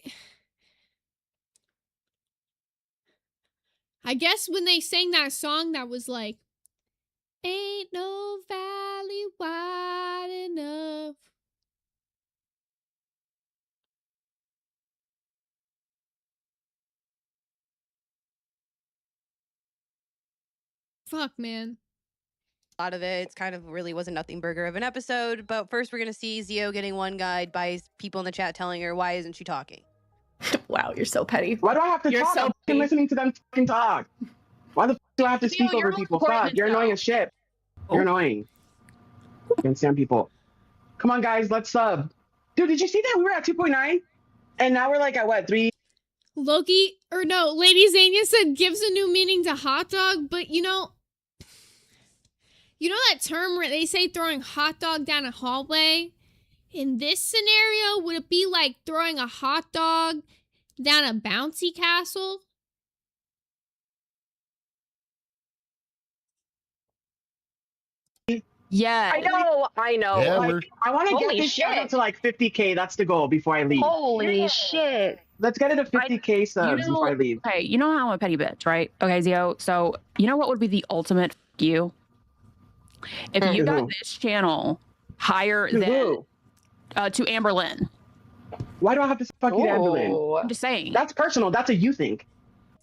guess when they sang that song that was like, ain't no valley wide enough. Fuck, man. A lot of it. It's kind of really was a nothing burger of an episode. But first, we're going to see Zio getting one guide by people in the chat telling her, why isn't she talking? Wow, you're so petty. Why do I have to You're talk? so I'm listening to them fucking talk. Why the f do I have to Theo, speak over you're more people? important Fuck, than you're Theo. annoying as shit. You're annoying. I can't stand people. Come on, guys, let's sub. Dude, did you see that? We were at 2.9, and now we're like at what, 3? Lady Zania said gives a new meaning to hot dog, but you know that term where they say throwing hot dog down a hallway? In this scenario, would it be like throwing a hot dog down a bouncy castle? Yeah. I know. Yeah, Like, we're... I want to get holy this channel shit. to like 50K. That's the goal before I leave. Holy shit. Let's get it to 50K subs before I leave. Okay, you know how I'm a petty bitch, right? Okay, Zio. So you know what would be the ultimate f you? If you got this channel higher than to Amberlyn. Why do I have to fuck you to Amberlyn? I'm just saying. That's personal. That's a you think.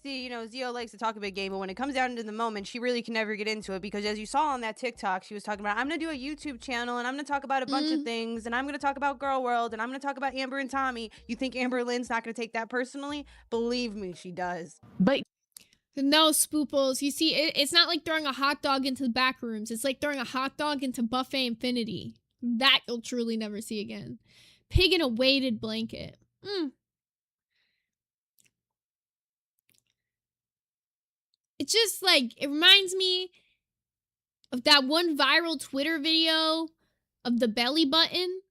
See, you know, Zio likes to talk a big game, but when it comes down to the moment, she really can never get into it because as you saw on that TikTok, she was talking about, I'm going to do a YouTube channel and I'm going to talk about a bunch of things and I'm going to talk about Girl World and I'm going to talk about Amber and Tommy. You think Amber Lynn's not going to take that personally? Believe me, she does. But no, Spooples. You see, it's not like throwing a hot dog into the back rooms. It's like throwing a hot dog into Buffet Infinity. That you'll truly never see again. Pig in a weighted blanket. It's just like, it reminds me of that one viral Twitter video of the belly button.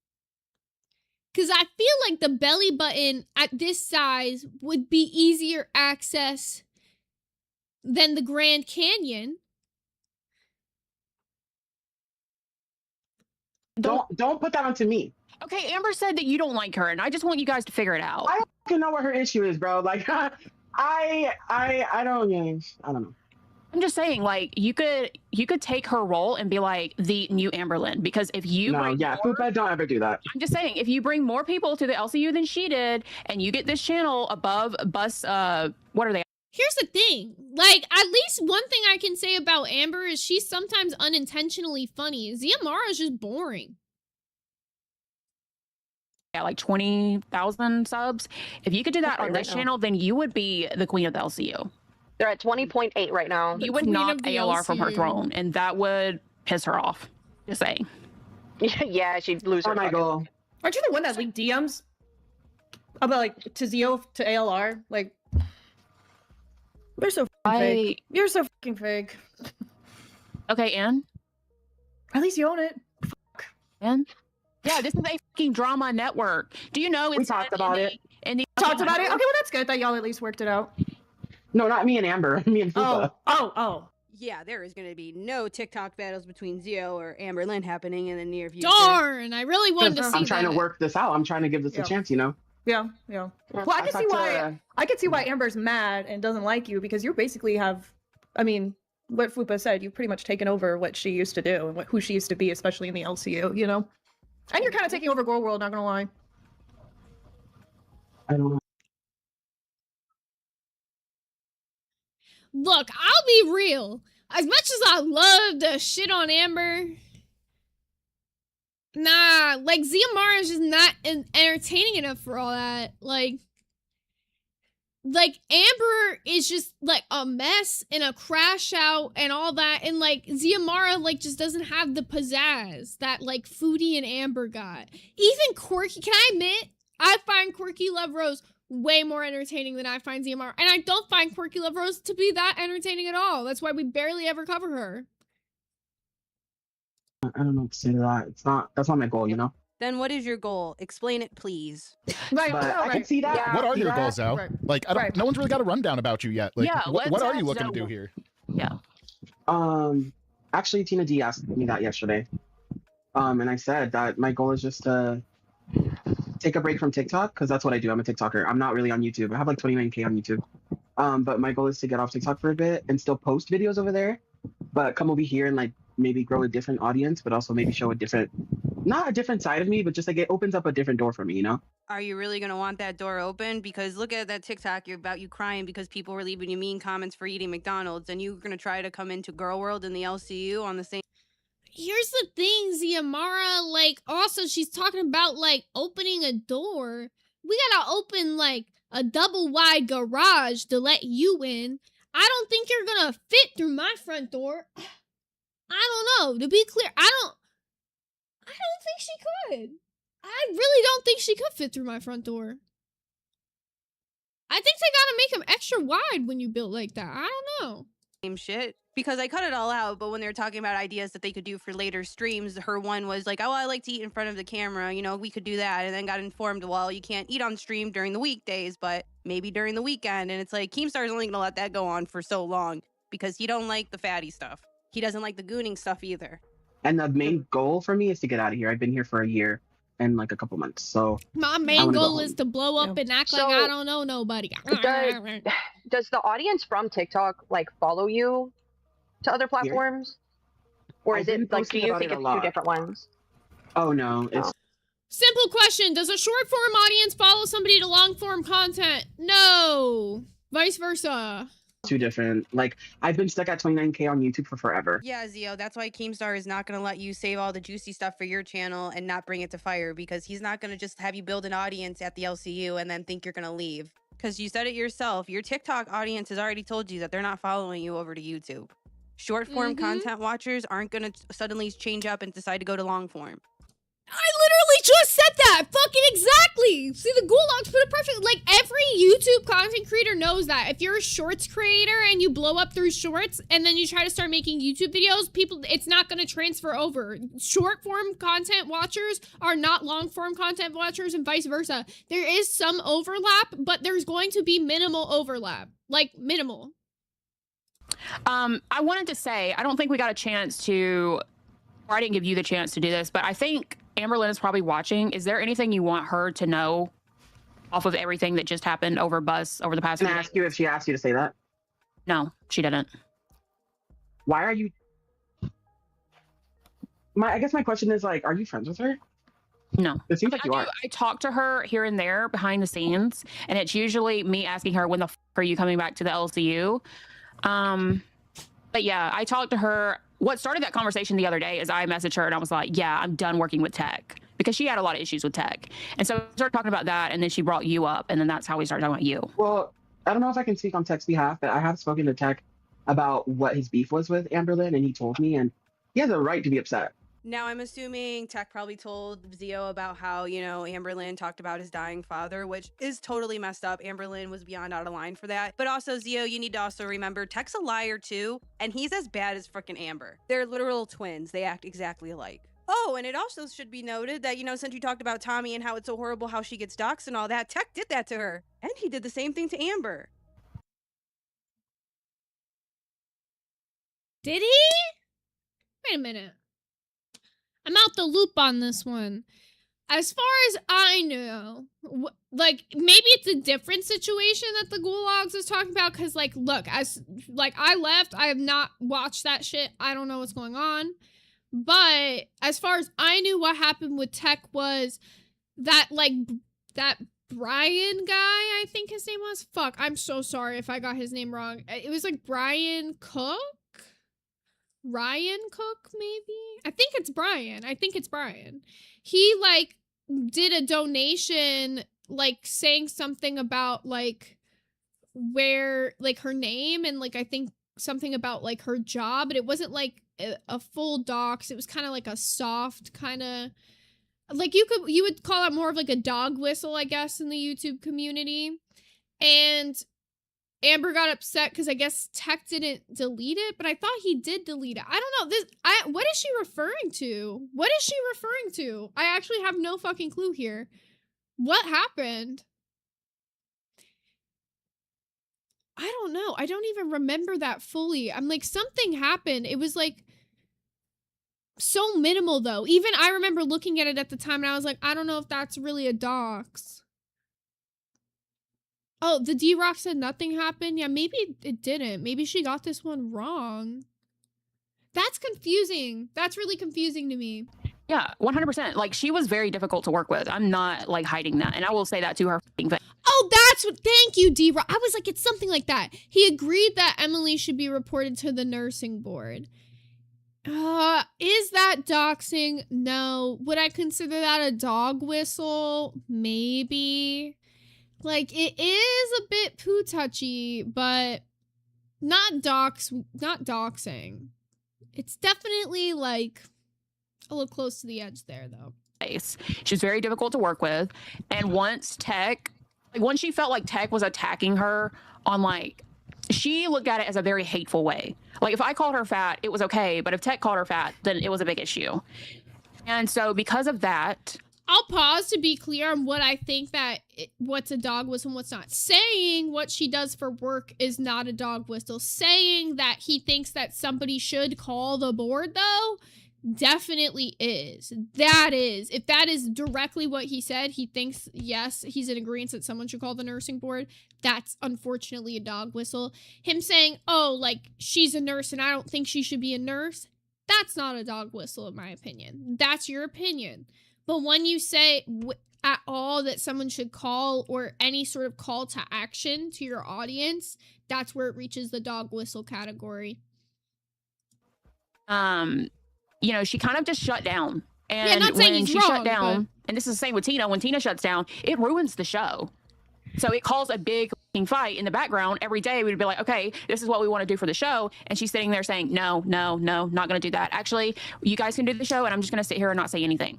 Because I feel like the belly button at this size would be easier access than the Grand Canyon. Don't put that onto me. Okay, Amber said that you don't like her, and I just want you guys to figure it out. I don't fucking know what her issue is, bro. Like, I don't know. I'm just saying, like, you could take her role and be like the new Amberlyn, because if you Fupa, don't ever do that. I'm just saying, if you bring more people to the LCU than she did, and you get this channel above bus, what are they? Here's the thing, like, at least one thing I can say about Amber is she's sometimes unintentionally funny. Ziamara is just boring. Yeah, like 20,000 subs. If you could do that on this channel, then you would be the queen of the LCU. They're at 20.8 right now. You would knock ALR from her throne, and that would piss her off. Just saying. Yeah, she'd lose her. My goal. Aren't you the one that leaked DMs about like to Zio to ALR? Like, you're so fake. You're so fucking fake. Okay, Ann. At least you own it. Fuck. Ann. Yeah, this is a fucking drama network. Do you know? We talked about it. Talked about it. Okay, well that's good that y'all at least worked it out. No, not me and Amber. Me and Fupa. Oh. Yeah, there is going to be no TikTok battles between Zio or Amber Lynn happening in the near future. Darn, I really wanted to see I'm trying to work this out. I'm trying to give this a chance, you know? Yeah. Well, I can see why Amber's mad and doesn't like you, because you basically have, I mean, what Fupa said, you've pretty much taken over what she used to do and who she used to be, especially in the LCU, you know? And you're kind of taking over Girl World, not gonna lie. I don't know. Look, I'll be real. As much as I love to shit on Amber, nah, like, Ziamara is just not entertaining enough for all that. Like, Amber is just, like, a mess and a crash out and all that. And, like, Ziamara, like, just doesn't have the pizzazz that, like, Foodie and Amber got. Even Quirky, can I admit, I find Quirky Love Rose way more entertaining than I find Ziamara. And I don't find Quirky Love Rose to be that entertaining at all. That's why we barely ever cover her. I don't know what to say to that. That's not my goal, you know? Then what is your goal? Explain it, please. But I can see that. What are your goals, Al? Like, no one's really got a rundown about you yet. Like, what are you looking to do here? Yeah. Actually, Tina D asked me that yesterday. And I said that my goal is just to take a break from TikTok, because that's what I do. I'm a TikToker. I'm not really on YouTube. I have like 29K on YouTube. But my goal is to get off TikTok for a bit and still post videos over there, but come over here and like maybe grow a different audience, but also maybe show not a different side of me, but just like it opens up a different door for me, you know? Are you really going to want that door open? Because look at that TikTok about you crying because people were leaving you mean comments for eating McDonald's, and you're going to try to come into Girl World in the LCU on the same. Here's the thing, Ziamara, like, also she's talking about, like, opening a door. We gotta open, like, a double wide garage to let you in. I don't think you're gonna fit through my front door. I don't know. To be clear, I don't think she could. I really don't think she could fit through my front door. I think they gotta make them extra wide when you build like that. I don't know. Same shit. Because I cut it all out, but when they were talking about ideas that they could do for later streams, her one was like, oh, I like to eat in front of the camera. You know, we could do that. And then got informed, well, you can't eat on stream during the weekdays, but maybe during the weekend. And it's like, Keemstar's only going to let that go on for so long because he don't like the fatty stuff. He doesn't like the gooning stuff either. And the main goal for me is to get out of here. I've been here for a year and like a couple months. So my main goal is to blow up and act like I don't know nobody. Does the audience from TikTok like follow you to other platforms? Or is it like, do you think it's two different ones? Oh no, it's simple question. Does a short form audience follow somebody to long form content? No. Vice versa. two different. Like, I've been stuck at 29K on YouTube for forever. Yeah, Zio, that's why Keemstar is not going to let you save all the juicy stuff for your channel and not bring it to fire, because he's not going to just have you build an audience at the LCU and then think you're going to leave. Because you said it yourself, your TikTok audience has already told you that they're not following you over to YouTube. Short form content watchers aren't going to suddenly change up and decide to go to long form. I literally just said that! Fucking exactly! See, the Gulags put it perfect. Like, every YouTube content creator knows that. If you're a shorts creator and you blow up through shorts and then you try to start making YouTube videos, it's not gonna transfer over. Short form content watchers are not long form content watchers and vice versa. There is some overlap, but there's going to be minimal overlap. Like, minimal. I wanted to say, I don't think we got a chance to, or I didn't give you the chance to do this, but I think Amberlynn is probably watching. Is there anything you want her to know off of everything that just happened over Bus over the past Can few I ask you if she asked you to say that? No, she didn't. Why are you... I guess my question is, like, are you friends with her? No. It seems like you are. I talk to her here and there behind the scenes, and it's usually me asking her, when the f are you coming back to the LCU? But yeah, I talked to her. What started that conversation the other day is I messaged her and I was like, yeah, I'm done working with tech, because she had a lot of issues with tech. And so we started talking about that, and then she brought you up, and then that's how we started talking about you. Well, I don't know if I can speak on Tech's behalf, but I have spoken to Tech about what his beef was with Amberlynn, and he told me, and he has a right to be upset. Now, I'm assuming Tech probably told Zio about how, you know, Amberlynn talked about his dying father, which is totally messed up. Amberlynn was beyond out of line for that. But also, Zio, you need to also remember, Tech's a liar too, and he's as bad as frickin' Amber. They're literal twins. They act exactly alike. Oh, and it also should be noted that, you know, since you talked about Tommy and how it's so horrible how she gets doxxed and all that, Tech did that to her. And he did the same thing to Amber. Did he? Wait a minute. I'm out the loop on this one. As far as I know, like, maybe it's a different situation that the Gulags is talking about, because, like, look, I left, I have not watched that shit, I don't know what's going on, but as far as I knew, what happened with Tech was that, like, that Brian guy, I think his name was, fuck, I'm so sorry if I got his name wrong, it was, like, Brian Cook? Ryan Cook, maybe? I think it's Brian. He, like, did a donation, like, saying something about, like, where, like, her name and, like, I think something about, like, her job, but it wasn't, like, a full dox. It was kind of like a soft kind of, like, you would call it more of, like, a dog whistle, I guess, in the YouTube community. And Amber got upset because I guess Tech didn't delete it, but I thought he did delete it. I don't know. What is she referring to? I actually have no fucking clue here. What happened? I don't know. I don't even remember that fully. I'm like, something happened. It was like so minimal though. Even I remember looking at it at the time and I was like, I don't know if that's really a dox. Oh, the D-Rock said nothing happened? Yeah, maybe it didn't. Maybe she got this one wrong. That's confusing. That's really confusing to me. Yeah, 100%. Like, she was very difficult to work with. I'm not, like, hiding that. And I will say that to her face. Oh, that's what, thank you, D-Rock. I was like, it's something like that. He agreed that Emily should be reported to the nursing board. Is that doxing? No. Would I consider that a dog whistle? Maybe. Like, it is a bit poo touchy, but not doxing. It's definitely, like, a little close to the edge there, though. She's very difficult to work with. And once she felt like Tech was attacking her on, like, she looked at it as a very hateful way. Like, if I called her fat, it was okay. But if Tech called her fat, then it was a big issue. And so because of that, I'll pause to be clear on what I think what's a dog whistle and what's not. Saying what she does for work is not a dog whistle. Saying that he thinks that somebody should call the board, though, definitely is. If that is directly what he said, he thinks, yes, he's in agreement that someone should call the nursing board. That's unfortunately a dog whistle. Him saying, oh, like, she's a nurse and I don't think she should be a nurse, that's not a dog whistle in my opinion. That's your opinion. But when you say at all that someone should call, or any sort of call to action to your audience, that's where it reaches the dog whistle category. You know, she kind of just shut down. And yeah, not saying when she wrong, shut down, but... and this is the same with Tina, when Tina shuts down, it ruins the show. So it calls a big fight in the background. Every day we'd be like, okay, this is what we want to do for the show. And she's sitting there saying, no, not going to do that. Actually, you guys can do the show and I'm just going to sit here and not say anything.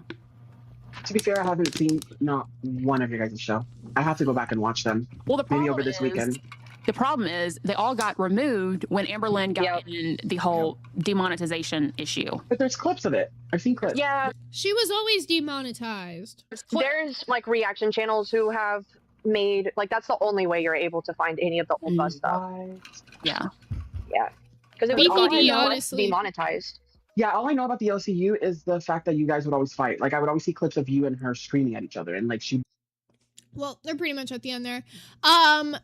To be fair, I haven't seen not one of your guys' show. I have to go back and watch them. Well, maybe over this weekend. The problem is they all got removed when Amber Lynn got in the whole demonetization issue. But there's clips of it. I've seen clips. Yeah. She was always demonetized. There's like reaction channels who have made, like, that's the only way you're able to find any of the old buzz stuff. Yeah. Yeah. Because it was BPD, honestly demonetized. Yeah, all I know about the LCU is the fact that you guys would always fight. Like, I would always see clips of you and her screaming at each other, and like well, they're pretty much at the end there.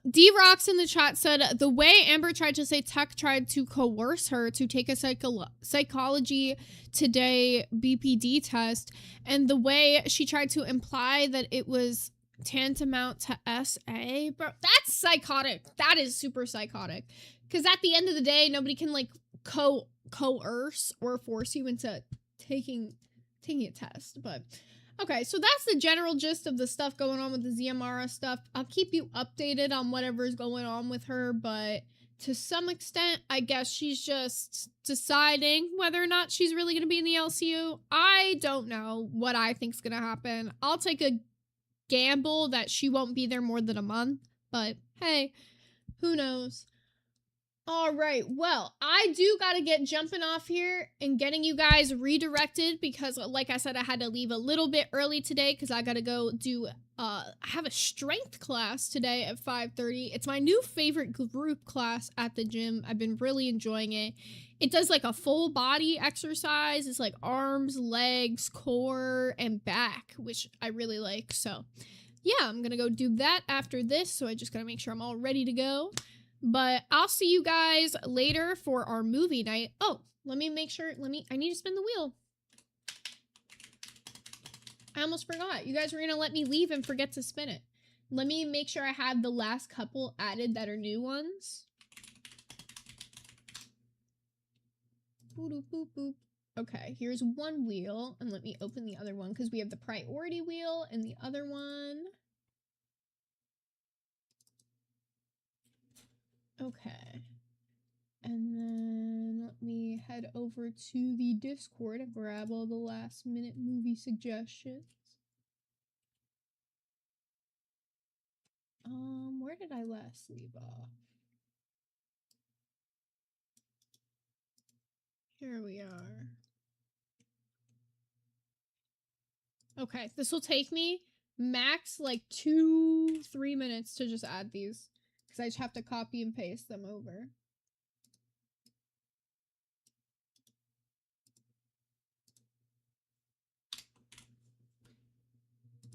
D-Rocks in the chat said, the way Amber tried to say Tech tried to coerce her to take a psychology today BPD test, and the way she tried to imply that it was tantamount to SA, bro, that's psychotic. That is super psychotic. Because at the end of the day, nobody can, like, coerce or force you into taking a test, but... Okay, so that's the general gist of the stuff going on with the Xiomara stuff. I'll keep you updated on whatever's going on with her, but to some extent, I guess she's just deciding whether or not she's really going to be in the LCU. I don't know what I think's going to happen. I'll take a gamble that she won't be there more than a month, but hey, who knows? All right, well, I do got to get jumping off here and getting you guys redirected because, like I said, I had to leave a little bit early today because I got to go do, I have a strength class today at 5:30. It's my new favorite group class at the gym. I've been really enjoying it. It does like a full body exercise. It's like arms, legs, core, and back, which I really like. So, yeah, I'm going to go do that after this, so I just got to make sure I'm all ready to go. But I'll see you guys later for our movie night. Oh, let me make sure, I need to spin the wheel. I almost forgot. You guys were going to let me leave and forget to spin it. Let me make sure I have the last couple added that are new ones. Boop, boop, boop. Okay, here's one wheel, and let me open the other one because we have the priority wheel and the other one. Okay, and then let me head over to the Discord and grab all the last minute movie suggestions. Where did I last leave off? Here we are. Okay, this will take me max like 2-3 minutes to just add these. Because I just have to copy and paste them over.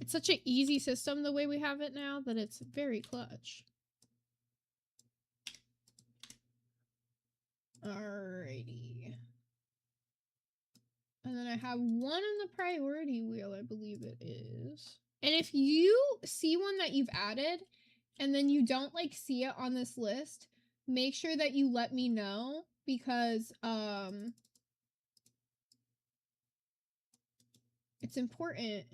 It's such an easy system the way we have it now that it's very clutch. Alrighty. And then I have one in the priority wheel, I believe it is. And if you see one that you've added, and then you don't, like, see it on this list, make sure that you let me know, because, it's important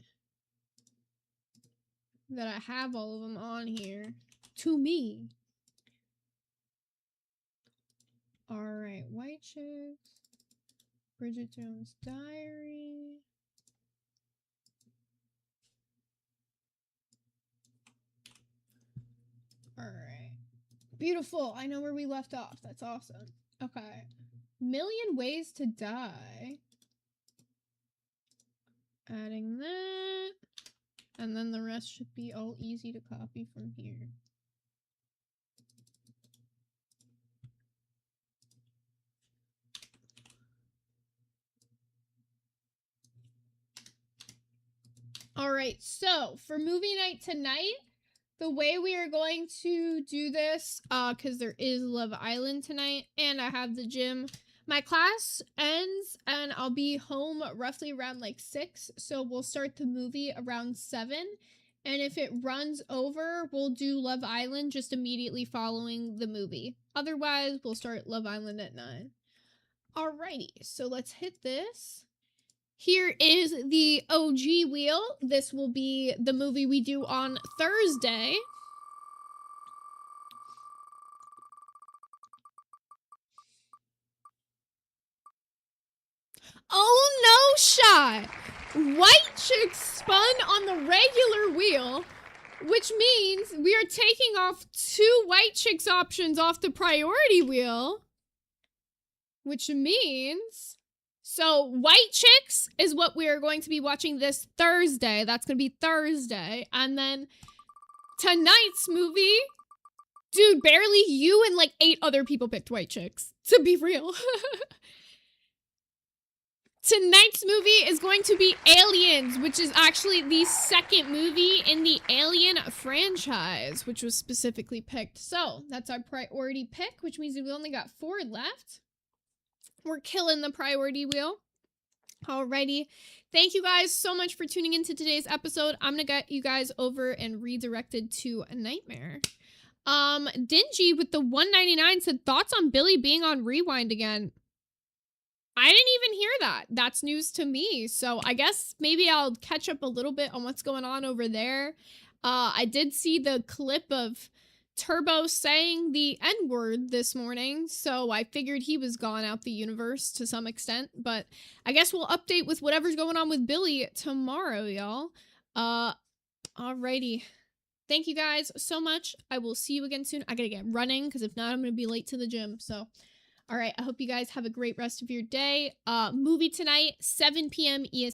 that I have all of them on here, to me. Alright, White Chicks, Bridget Jones' Diary. Alright. Beautiful. I know where we left off. That's awesome. Okay. Million Ways to Die. Adding that. And then the rest should be all easy to copy from here. All right, so for movie night tonight, the way we are going to do this, because there is Love Island tonight, and I have the gym. My class ends, and I'll be home roughly around like 6, so we'll start the movie around 7. And if it runs over, we'll do Love Island just immediately following the movie. Otherwise, we'll start Love Island at 9. Alrighty, so let's hit this. Here is the OG wheel. This will be the movie we do on Thursday. Oh, no shot! White Chick spun on the regular wheel, which means we are taking off 2 White Chicks options off the priority wheel. Which means... So, White Chicks is what we are going to be watching this Thursday. That's going to be Thursday. And then tonight's movie... Dude, barely you and like 8 other people picked White Chicks. To be real. Tonight's movie is going to be Aliens, which is actually the second movie in the Alien franchise, which was specifically picked. So, that's our priority pick, which means we only got 4 left. We're killing the priority wheel. Alrighty. Thank you guys so much for tuning into today's episode. I'm gonna get you guys over and redirected to a Nightmare. Dingy with the 199 said, thoughts on Billy being on Rewind again? I didn't even hear that. That's news to me. So I guess maybe I'll catch up a little bit on what's going on over there. I did see the clip of Turbo saying the N-word this morning, so I figured he was gone out the universe to some extent, but I guess we'll update with whatever's going on with Billy tomorrow, y'all. Alrighty. Thank you guys so much. I will see you again soon. I gotta get running, because if not, I'm gonna be late to the gym, so... Alright, I hope you guys have a great rest of your day. Movie tonight, 7 p.m. EST.